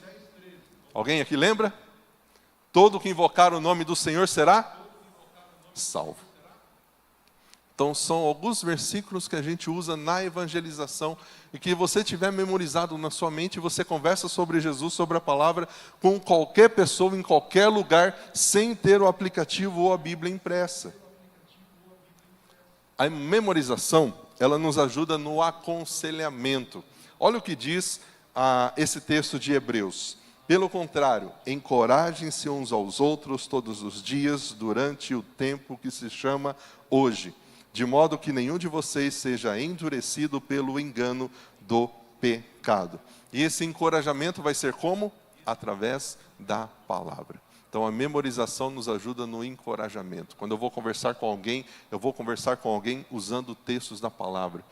Alguém aqui lembra? Todo que invocar o nome do Senhor será salvo. Então são alguns versículos que a gente usa na evangelização, e que você tiver memorizado na sua mente, você conversa sobre Jesus, sobre a palavra, com qualquer pessoa, em qualquer lugar, sem ter o aplicativo ou a Bíblia impressa. A memorização, ela nos ajuda no aconselhamento. Olha o que diz esse texto de Hebreus. Pelo contrário, encorajem-se uns aos outros todos os dias, durante o tempo que se chama hoje, de modo que nenhum de vocês seja endurecido pelo engano do pecado. E esse encorajamento vai ser como? Através da palavra. Então a memorização nos ajuda no encorajamento. Quando eu vou conversar com alguém, eu vou conversar com alguém usando textos da palavra,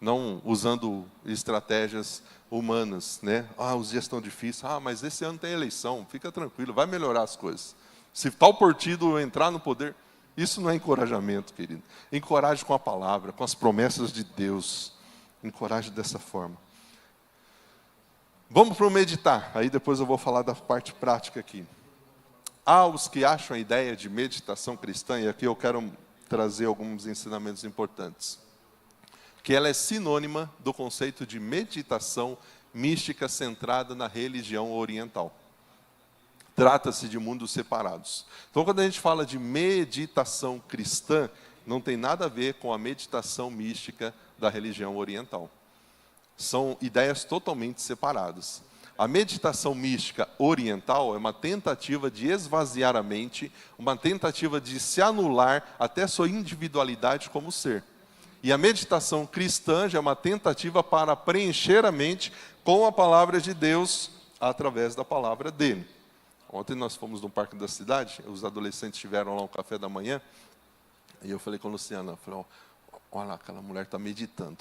não usando estratégias humanas, né? Os dias estão difíceis. Mas esse ano tem eleição, fica tranquilo, vai melhorar as coisas. Se tal partido entrar no poder, isso não é encorajamento, querido. Encoraje com a palavra, com as promessas de Deus. Encoraje dessa forma. Vamos para o meditar, aí depois eu vou falar da parte prática aqui. Há os que acham a ideia de meditação cristã, e aqui eu quero trazer alguns ensinamentos importantes, que ela é sinônima do conceito de meditação mística centrada na religião oriental. Trata-se de mundos separados. Então, quando a gente fala de meditação cristã, não tem nada a ver com a meditação mística da religião oriental. São ideias totalmente separadas. A meditação mística oriental é uma tentativa de esvaziar a mente, uma tentativa de se anular até sua individualidade como ser. E a meditação cristã já é uma tentativa para preencher a mente com a palavra de Deus, através da palavra dele. Ontem nós fomos no Parque da Cidade, os adolescentes tiveram lá um café da manhã, e eu falei com a Luciana, olha, aquela mulher está meditando.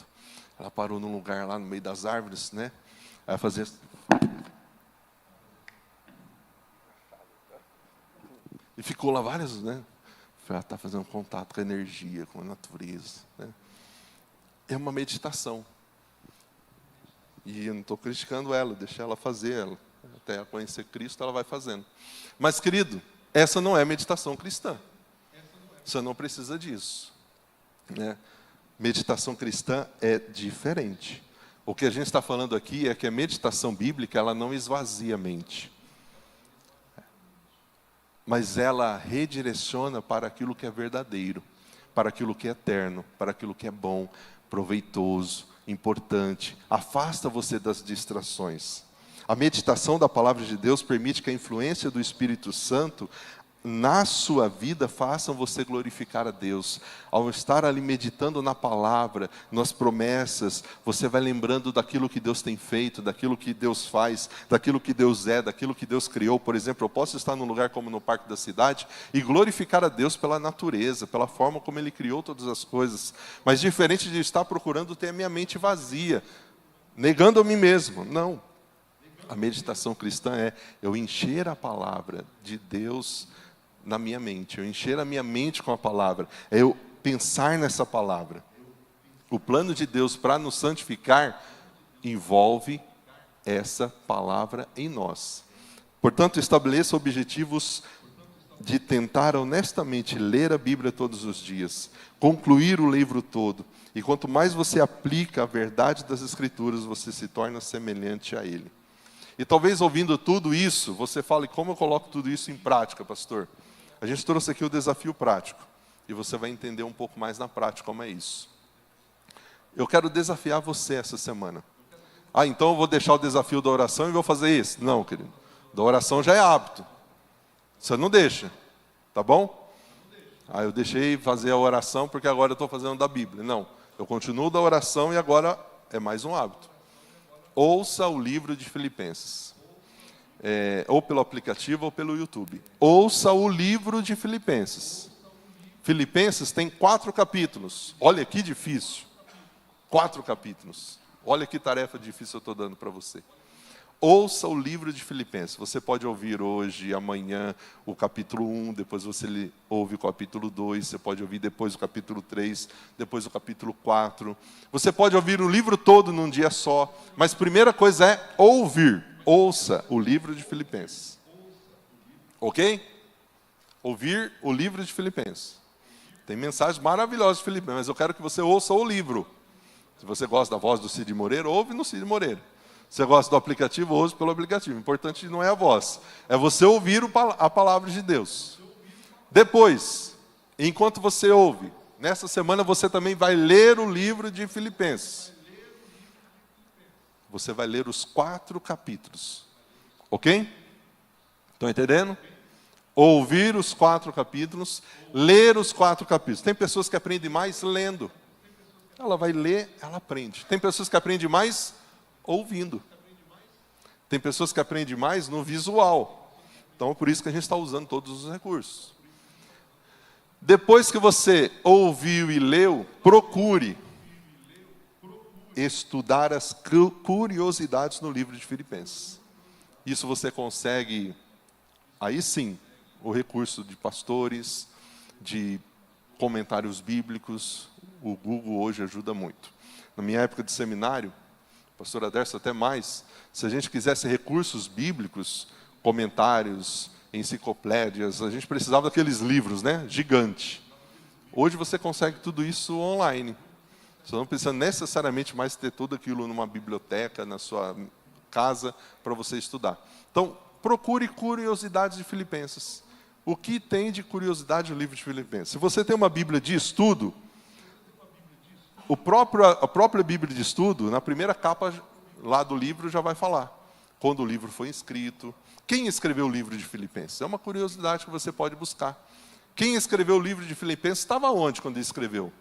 Ela parou num lugar lá no meio das árvores, né? Aí fazia... E ficou lá várias, né? Ela está fazendo contato com a energia, com a natureza, né? É uma meditação. E eu não estou criticando ela, deixa ela fazer, até ela conhecer Cristo, ela vai fazendo. Mas, querido, essa não é meditação cristã. Você não precisa disso, né? Meditação cristã é diferente. O que a gente está falando aqui é que a meditação bíblica, ela não esvazia a mente, mas ela redireciona para aquilo que é verdadeiro, para aquilo que é eterno, para aquilo que é bom, proveitoso, importante. Afasta você das distrações. A meditação da palavra de Deus permite que a influência do Espírito Santo na sua vida façam você glorificar a Deus. Ao estar ali meditando na palavra, nas promessas, você vai lembrando daquilo que Deus tem feito, daquilo que Deus faz, daquilo que Deus é, daquilo que Deus criou. Por exemplo, eu posso estar num lugar como no Parque da Cidade e glorificar a Deus pela natureza, pela forma como Ele criou todas as coisas. Mas diferente de estar procurando ter a minha mente vazia, negando a mim mesmo. Não. A meditação cristã é eu encher a palavra de Deus na minha mente, eu encher a minha mente com a palavra, é eu pensar nessa palavra. O plano de Deus para nos santificar envolve essa palavra em nós. Portanto, estabeleça objetivos de tentar honestamente ler a Bíblia todos os dias, concluir o livro todo, e quanto mais você aplica a verdade das Escrituras, você se torna semelhante a Ele. E talvez ouvindo tudo isso, você fale, como eu coloco tudo isso em prática, pastor? A gente trouxe aqui o desafio prático. E você vai entender um pouco mais na prática como é isso. Eu quero desafiar você essa semana. Ah, então eu vou deixar o desafio da oração e vou fazer isso? Não, querido. Da oração já é hábito. Você não deixa, tá bom? Ah, eu deixei fazer a oração porque agora eu estou fazendo da Bíblia. Não, eu continuo da oração e agora é mais um hábito. Ouça o livro de Filipenses. Ou pelo aplicativo ou pelo YouTube. Ouça o livro de Filipenses. Filipenses tem 4 capítulos. Olha que difícil. 4 capítulos. Olha que tarefa difícil eu estou dando para você. Ouça o livro de Filipenses. Você pode ouvir hoje, amanhã, o capítulo 1, depois você ouve o capítulo 2, você pode ouvir depois o capítulo 3, depois o capítulo 4. Você pode ouvir o livro todo num dia só, mas a primeira coisa é ouvir. Ouça o livro de Filipenses. Ok? Ouvir o livro de Filipenses. Tem mensagens maravilhosas de Filipenses, mas eu quero que você ouça o livro. Se você gosta da voz do Cid Moreira, ouve no Cid Moreira. Se você gosta do aplicativo, ouve pelo aplicativo. O importante não é a voz, é você ouvir a palavra de Deus. Depois, enquanto você ouve, nessa semana você também vai ler o livro de Filipenses. Você vai ler os 4 capítulos. Ok? Estão entendendo? Ouvir os 4 capítulos, ler os 4 capítulos. Tem pessoas que aprendem mais lendo. Ela vai ler, ela aprende. Tem pessoas que aprendem mais ouvindo. Tem pessoas que aprendem mais no visual. Então, é por isso que a gente está usando todos os recursos. Depois que você ouviu e leu, procure estudar as curiosidades no livro de Filipenses. Isso você consegue, aí sim, o recurso de pastores, de comentários bíblicos. O Google hoje ajuda muito. Na minha época de seminário, pastor Aderso até mais, se a gente quisesse recursos bíblicos, comentários, enciclopédias, a gente precisava daqueles livros, né? Gigante. Hoje você consegue tudo isso online. Você não precisa necessariamente mais ter tudo aquilo numa biblioteca, na sua casa, para você estudar. Então, procure curiosidades de Filipenses. O que tem de curiosidade no livro de Filipenses? Se você tem uma Bíblia de estudo, a própria Bíblia de estudo, na primeira capa lá do livro, já vai falar quando o livro foi escrito. Quem escreveu o livro de Filipenses? É uma curiosidade que você pode buscar. Quem escreveu o livro de Filipenses estava onde quando ele escreveu?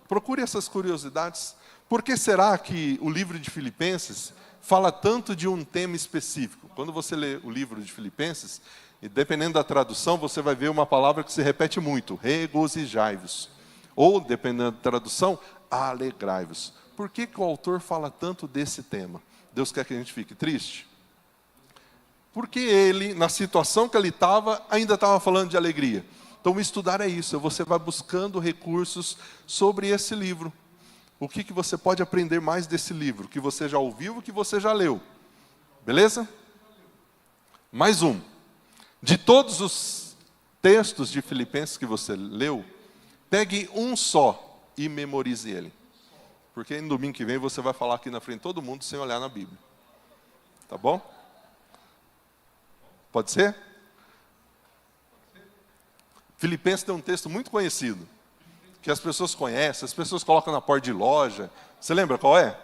Procure essas curiosidades. Por que será que o livro de Filipenses fala tanto de um tema específico? Quando você lê o livro de Filipenses, e dependendo da tradução, você vai ver uma palavra que se repete muito, regozijai-vos. Ou, dependendo da tradução, alegrai-vos. Por que o autor fala tanto desse tema? Deus quer que a gente fique triste? Porque ele, na situação que ele estava, ainda estava falando de alegria. Então, estudar é isso. Você vai buscando recursos sobre esse livro. O que você pode aprender mais desse livro? O que você já ouviu, o que você já leu. Beleza? Mais um. De todos os textos de Filipenses que você leu, pegue um só e memorize ele. Porque no domingo que vem você vai falar aqui na frente de todo mundo sem olhar na Bíblia. Tá bom? Pode ser? Filipenses tem um texto muito conhecido, que as pessoas conhecem, as pessoas colocam na porta de loja. Você lembra qual é?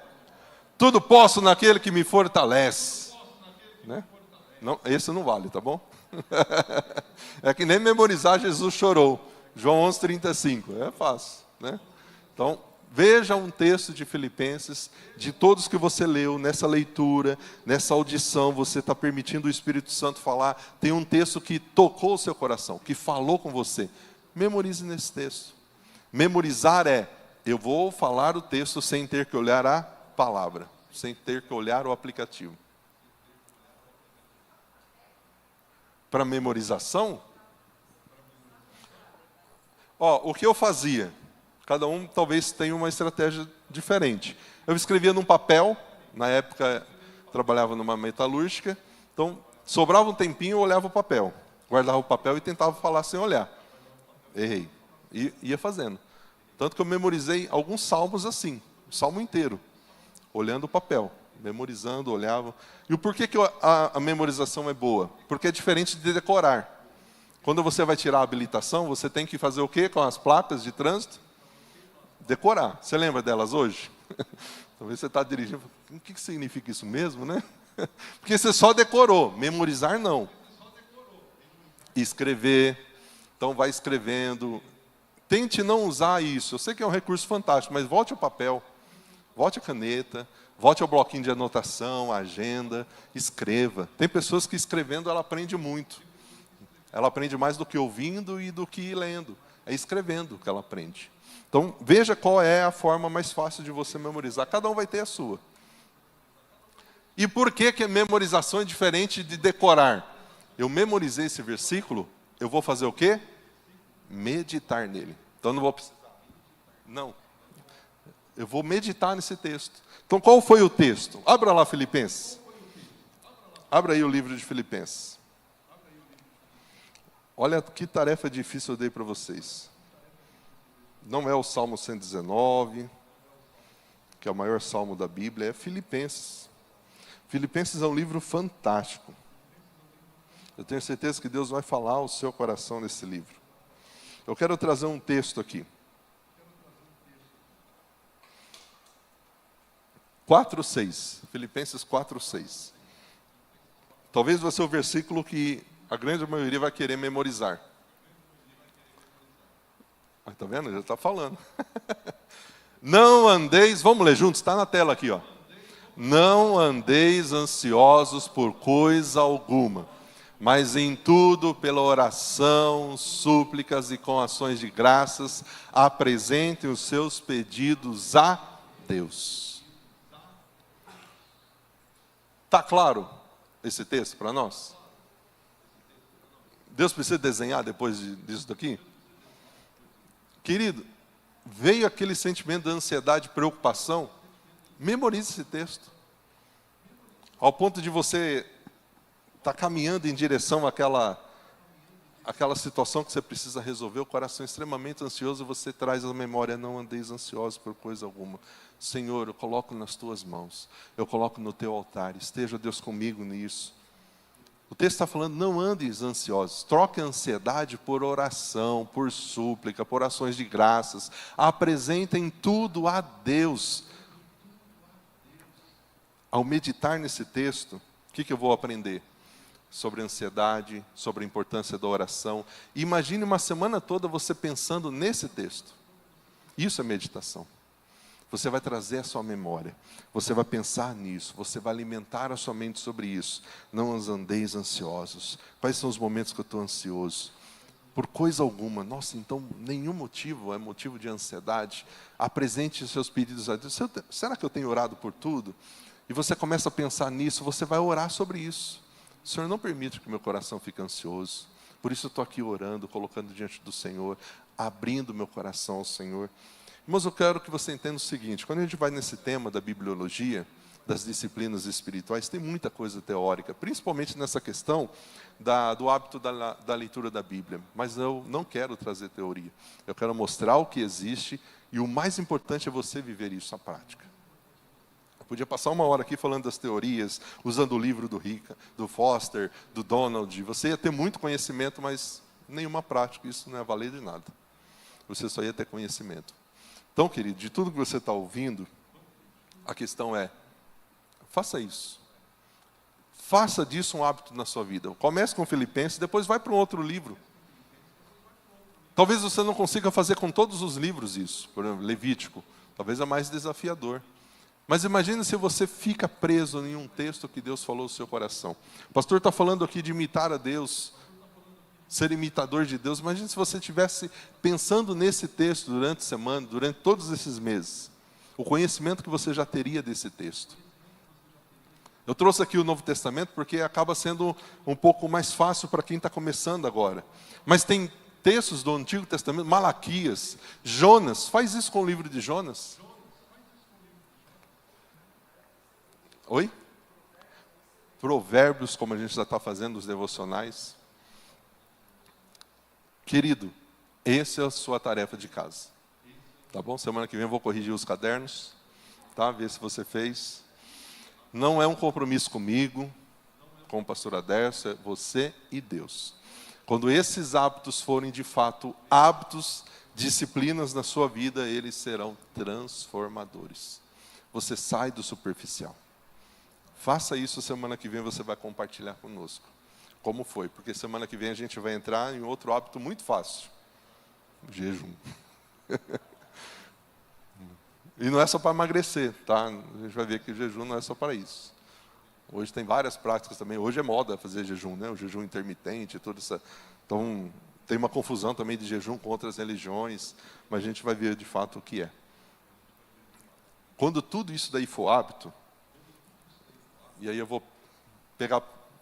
Tudo posso naquele que me fortalece. Né? Não, esse não vale, tá bom? É que nem memorizar Jesus chorou. João 11:35. É fácil, né? Então, veja um texto de Filipenses, de todos que você leu, nessa leitura, nessa audição, você está permitindo o Espírito Santo falar. Tem um texto que tocou o seu coração, que falou com você. Memorize nesse texto. Memorizar eu vou falar o texto sem ter que olhar a palavra, sem ter que olhar o aplicativo. Para memorização, o que eu fazia? Cada um talvez tenha uma estratégia diferente. Eu escrevia num papel, na época trabalhava numa metalúrgica, então sobrava um tempinho, eu olhava o papel, guardava o papel e tentava falar sem olhar. Errei. E ia fazendo. Tanto que eu memorizei alguns salmos assim, o salmo inteiro, olhando o papel. memorizando, olhavam. E o porquê que a memorização é boa? Porque é diferente de decorar. Quando você vai tirar a habilitação, você tem que fazer o quê com as placas de trânsito? Decorar. Você lembra delas hoje? Talvez você está dirigindo, o que significa isso mesmo, né? Porque você só decorou, memorizar não. Escrever, então vai escrevendo. Tente não usar isso, eu sei que é um recurso fantástico, mas volte ao papel, volte à caneta, volte ao bloquinho de anotação, à agenda, escreva. Tem pessoas que escrevendo ela aprende muito. Ela aprende mais do que ouvindo e do que lendo. É escrevendo que ela aprende. Então, veja qual é a forma mais fácil de você memorizar. Cada um vai ter a sua. E por que a memorização é diferente de decorar? Eu memorizei esse versículo, eu vou fazer o quê? Meditar nele. Então, não vou precisar. Não. Eu vou meditar nesse texto. Então, qual foi o texto? Abra lá Filipenses. Abra aí o livro de Filipenses. Olha que tarefa difícil eu dei para vocês. Não é o Salmo 119, que é o maior salmo da Bíblia, é Filipenses. Filipenses é um livro fantástico. Eu tenho certeza que Deus vai falar ao seu coração nesse livro. Eu quero trazer um texto aqui. 4:6. Filipenses 4:6. Talvez vai ser o versículo que a grande maioria vai querer memorizar. Está vendo? Já está falando. Não andeis, vamos ler juntos, está na tela aqui, ó. Não andeis ansiosos por coisa alguma, mas em tudo, pela oração, súplicas e com ações de graças, apresentem os seus pedidos a Deus. Está claro esse texto para nós? Deus precisa desenhar depois disso daqui? Querido, veio aquele sentimento de ansiedade, preocupação, memorize esse texto. Ao ponto de você estar caminhando em direção àquela situação que você precisa resolver, o coração extremamente ansioso, você traz a memória, não andeis ansiosos por coisa alguma. Senhor, eu coloco nas tuas mãos, eu coloco no teu altar, esteja Deus comigo nisso. O texto está falando, não andes ansiosos, troque a ansiedade por oração, por súplica, por ações de graças, apresentem tudo a Deus. Ao meditar nesse texto, o que eu vou aprender? Sobre a ansiedade, sobre a importância da oração. Imagine uma semana toda você pensando nesse texto. Isso é meditação. Você vai trazer a sua memória, você vai pensar nisso, você vai alimentar a sua mente sobre isso. Não andeis ansiosos. Quais são os momentos que eu estou ansioso? Por coisa alguma. Nossa, então nenhum motivo é motivo de ansiedade. Apresente os seus pedidos a Deus. Será que eu tenho orado por tudo? E você começa a pensar nisso, você vai orar sobre isso. Senhor, não permite que meu coração fique ansioso. Por isso eu estou aqui orando, colocando diante do Senhor, abrindo meu coração ao Senhor. Mas eu quero que você entenda o seguinte, quando a gente vai nesse tema da bibliologia, das disciplinas espirituais, tem muita coisa teórica, principalmente nessa questão do hábito da leitura da Bíblia. Mas eu não quero trazer teoria. Eu quero mostrar o que existe e o mais importante é você viver isso na prática. Eu podia passar uma hora aqui falando das teorias, usando o livro do Rica, do Foster, do Donald. Você ia ter muito conhecimento, mas nenhuma prática. Isso não ia valer de nada. Você só ia ter conhecimento. Então, querido, de tudo que você está ouvindo, a questão é, faça isso. Faça disso um hábito na sua vida. Comece com Filipenses, depois vai para um outro livro. Talvez você não consiga fazer com todos os livros isso. Por exemplo, Levítico. Talvez é mais desafiador. Mas imagine se você fica preso em um texto que Deus falou no seu coração. O pastor está falando aqui de imitar a Deus, ser imitador de Deus. Imagine se você estivesse pensando nesse texto durante a semana, durante todos esses meses. O conhecimento que você já teria desse texto. Eu trouxe aqui o Novo Testamento porque acaba sendo um pouco mais fácil para quem está começando agora. Mas tem textos do Antigo Testamento, Malaquias, Jonas. Faz isso com o livro de Jonas. Oi? Provérbios, como a gente já está fazendo, os devocionais. Querido, essa é a sua tarefa de casa. Tá bom? Semana que vem eu vou corrigir os cadernos, tá? Ver se você fez. Não é um compromisso comigo, com o pastor Adércio, é você e Deus. Quando esses hábitos forem de fato hábitos, disciplinas na sua vida, eles serão transformadores. Você sai do superficial. Faça isso, semana que vem você vai compartilhar conosco. Como foi? Porque semana que vem a gente vai entrar em outro hábito muito fácil. O jejum. E não é só para emagrecer, tá? A gente vai ver que o jejum não é só para isso. Hoje tem várias práticas também. Hoje é moda fazer jejum, né? O jejum intermitente, toda essa. Então, tem uma confusão também de jejum com outras religiões, mas a gente vai ver de fato o que é. Quando tudo isso daí for hábito, e aí eu vou pegar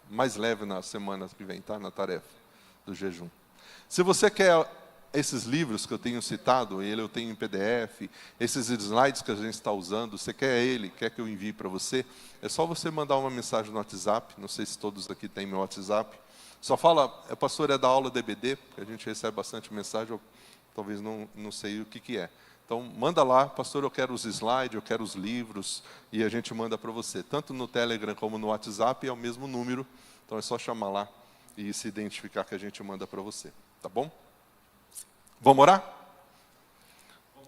mais leve na semana que vem, tá? Na tarefa do jejum. Se você quer esses livros que eu tenho citado, eu tenho em PDF, esses slides que a gente está usando, você quer quer que eu envie para você, é só você mandar uma mensagem no WhatsApp, não sei se todos aqui têm meu WhatsApp, só fala, pastor, é da aula DBD, porque a gente recebe bastante mensagem, eu talvez não sei o que é. Então, manda lá, pastor, eu quero os slides, eu quero os livros, e a gente manda para você, tanto no Telegram como no WhatsApp, é o mesmo número, então é só chamar lá e se identificar que a gente manda para você, tá bom? Vamos orar?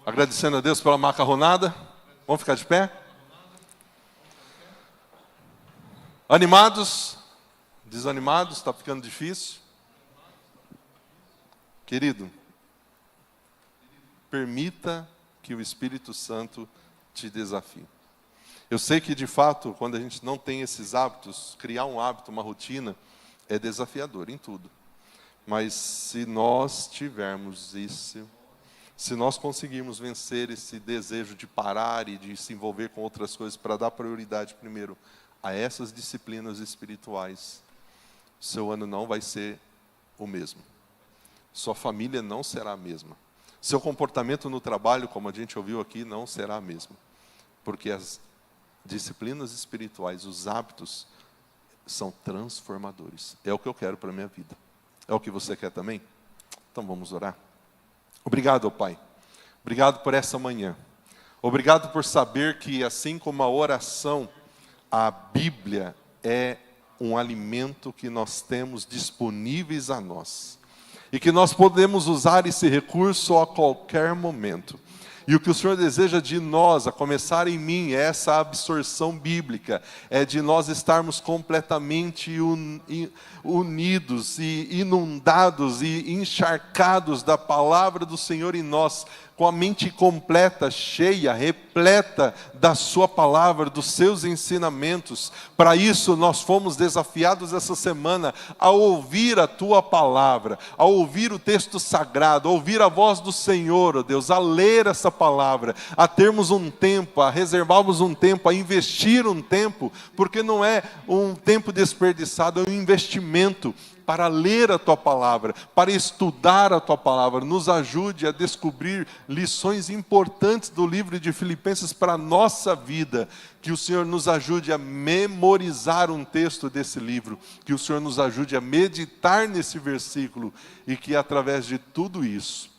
Agradecendo a Deus pela macarronada. Vamos ficar de pé? Animados? Desanimados? Está ficando difícil? Querido, permita que o Espírito Santo te desafie. Eu sei que, de fato, quando a gente não tem esses hábitos, criar um hábito, uma rotina, é desafiador em tudo. Mas se nós tivermos isso, se nós conseguirmos vencer esse desejo de parar e de se envolver com outras coisas para dar prioridade primeiro a essas disciplinas espirituais, seu ano não vai ser o mesmo. Sua família não será a mesma. Seu comportamento no trabalho, como a gente ouviu aqui, não será a mesma. Porque as disciplinas espirituais, os hábitos, são transformadores. É o que eu quero para a minha vida. É o que você quer também? Então vamos orar. Obrigado, Pai. Obrigado por essa manhã. Obrigado por saber que, assim como a oração, a Bíblia é um alimento que nós temos disponíveis a nós. E que nós podemos usar esse recurso a qualquer momento. E o que o Senhor deseja de nós, a começar em mim, é essa absorção bíblica, é de nós estarmos completamente unidos e inundados e encharcados da palavra do Senhor em nós, com a mente completa, cheia, repleta da sua palavra, dos seus ensinamentos. Para isso nós fomos desafiados essa semana a ouvir a tua palavra, a ouvir o texto sagrado, a ouvir a voz do Senhor, ó Deus, a ler essa palavra, a termos um tempo, a reservarmos um tempo, a investir um tempo, porque não é um tempo desperdiçado, é um investimento para ler a tua palavra, para estudar a tua palavra. Nos ajude a descobrir lições importantes do livro de Filipenses para a nossa vida. Que o Senhor nos ajude a memorizar um texto desse livro, que o Senhor nos ajude a meditar nesse versículo e que através de tudo isso,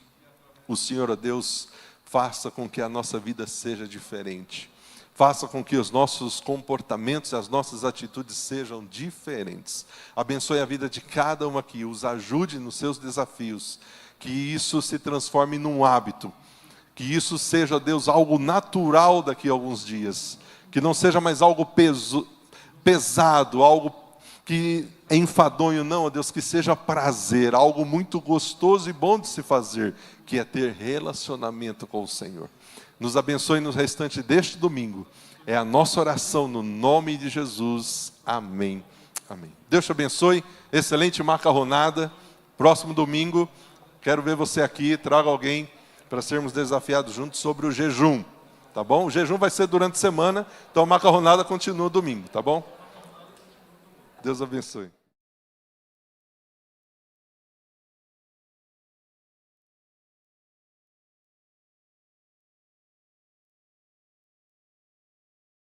o Senhor, ó Deus, faça com que a nossa vida seja diferente. Faça com que os nossos comportamentos e as nossas atitudes sejam diferentes. Abençoe a vida de cada um aqui, os ajude nos seus desafios. Que isso se transforme num hábito. Que isso seja, Deus, algo natural daqui a alguns dias. Que não seja mais algo pesado, algo que é enfadonho, não, Deus, que seja prazer, algo muito gostoso e bom de se fazer, que é ter relacionamento com o Senhor. Nos abençoe no restante deste domingo. É a nossa oração no nome de Jesus. Amém. Amém. Deus te abençoe. Excelente macarronada. Próximo domingo, quero ver você aqui. Traga alguém para sermos desafiados juntos sobre o jejum. Tá bom? O jejum vai ser durante a semana, então a macarronada continua domingo, tá bom? Deus abençoe.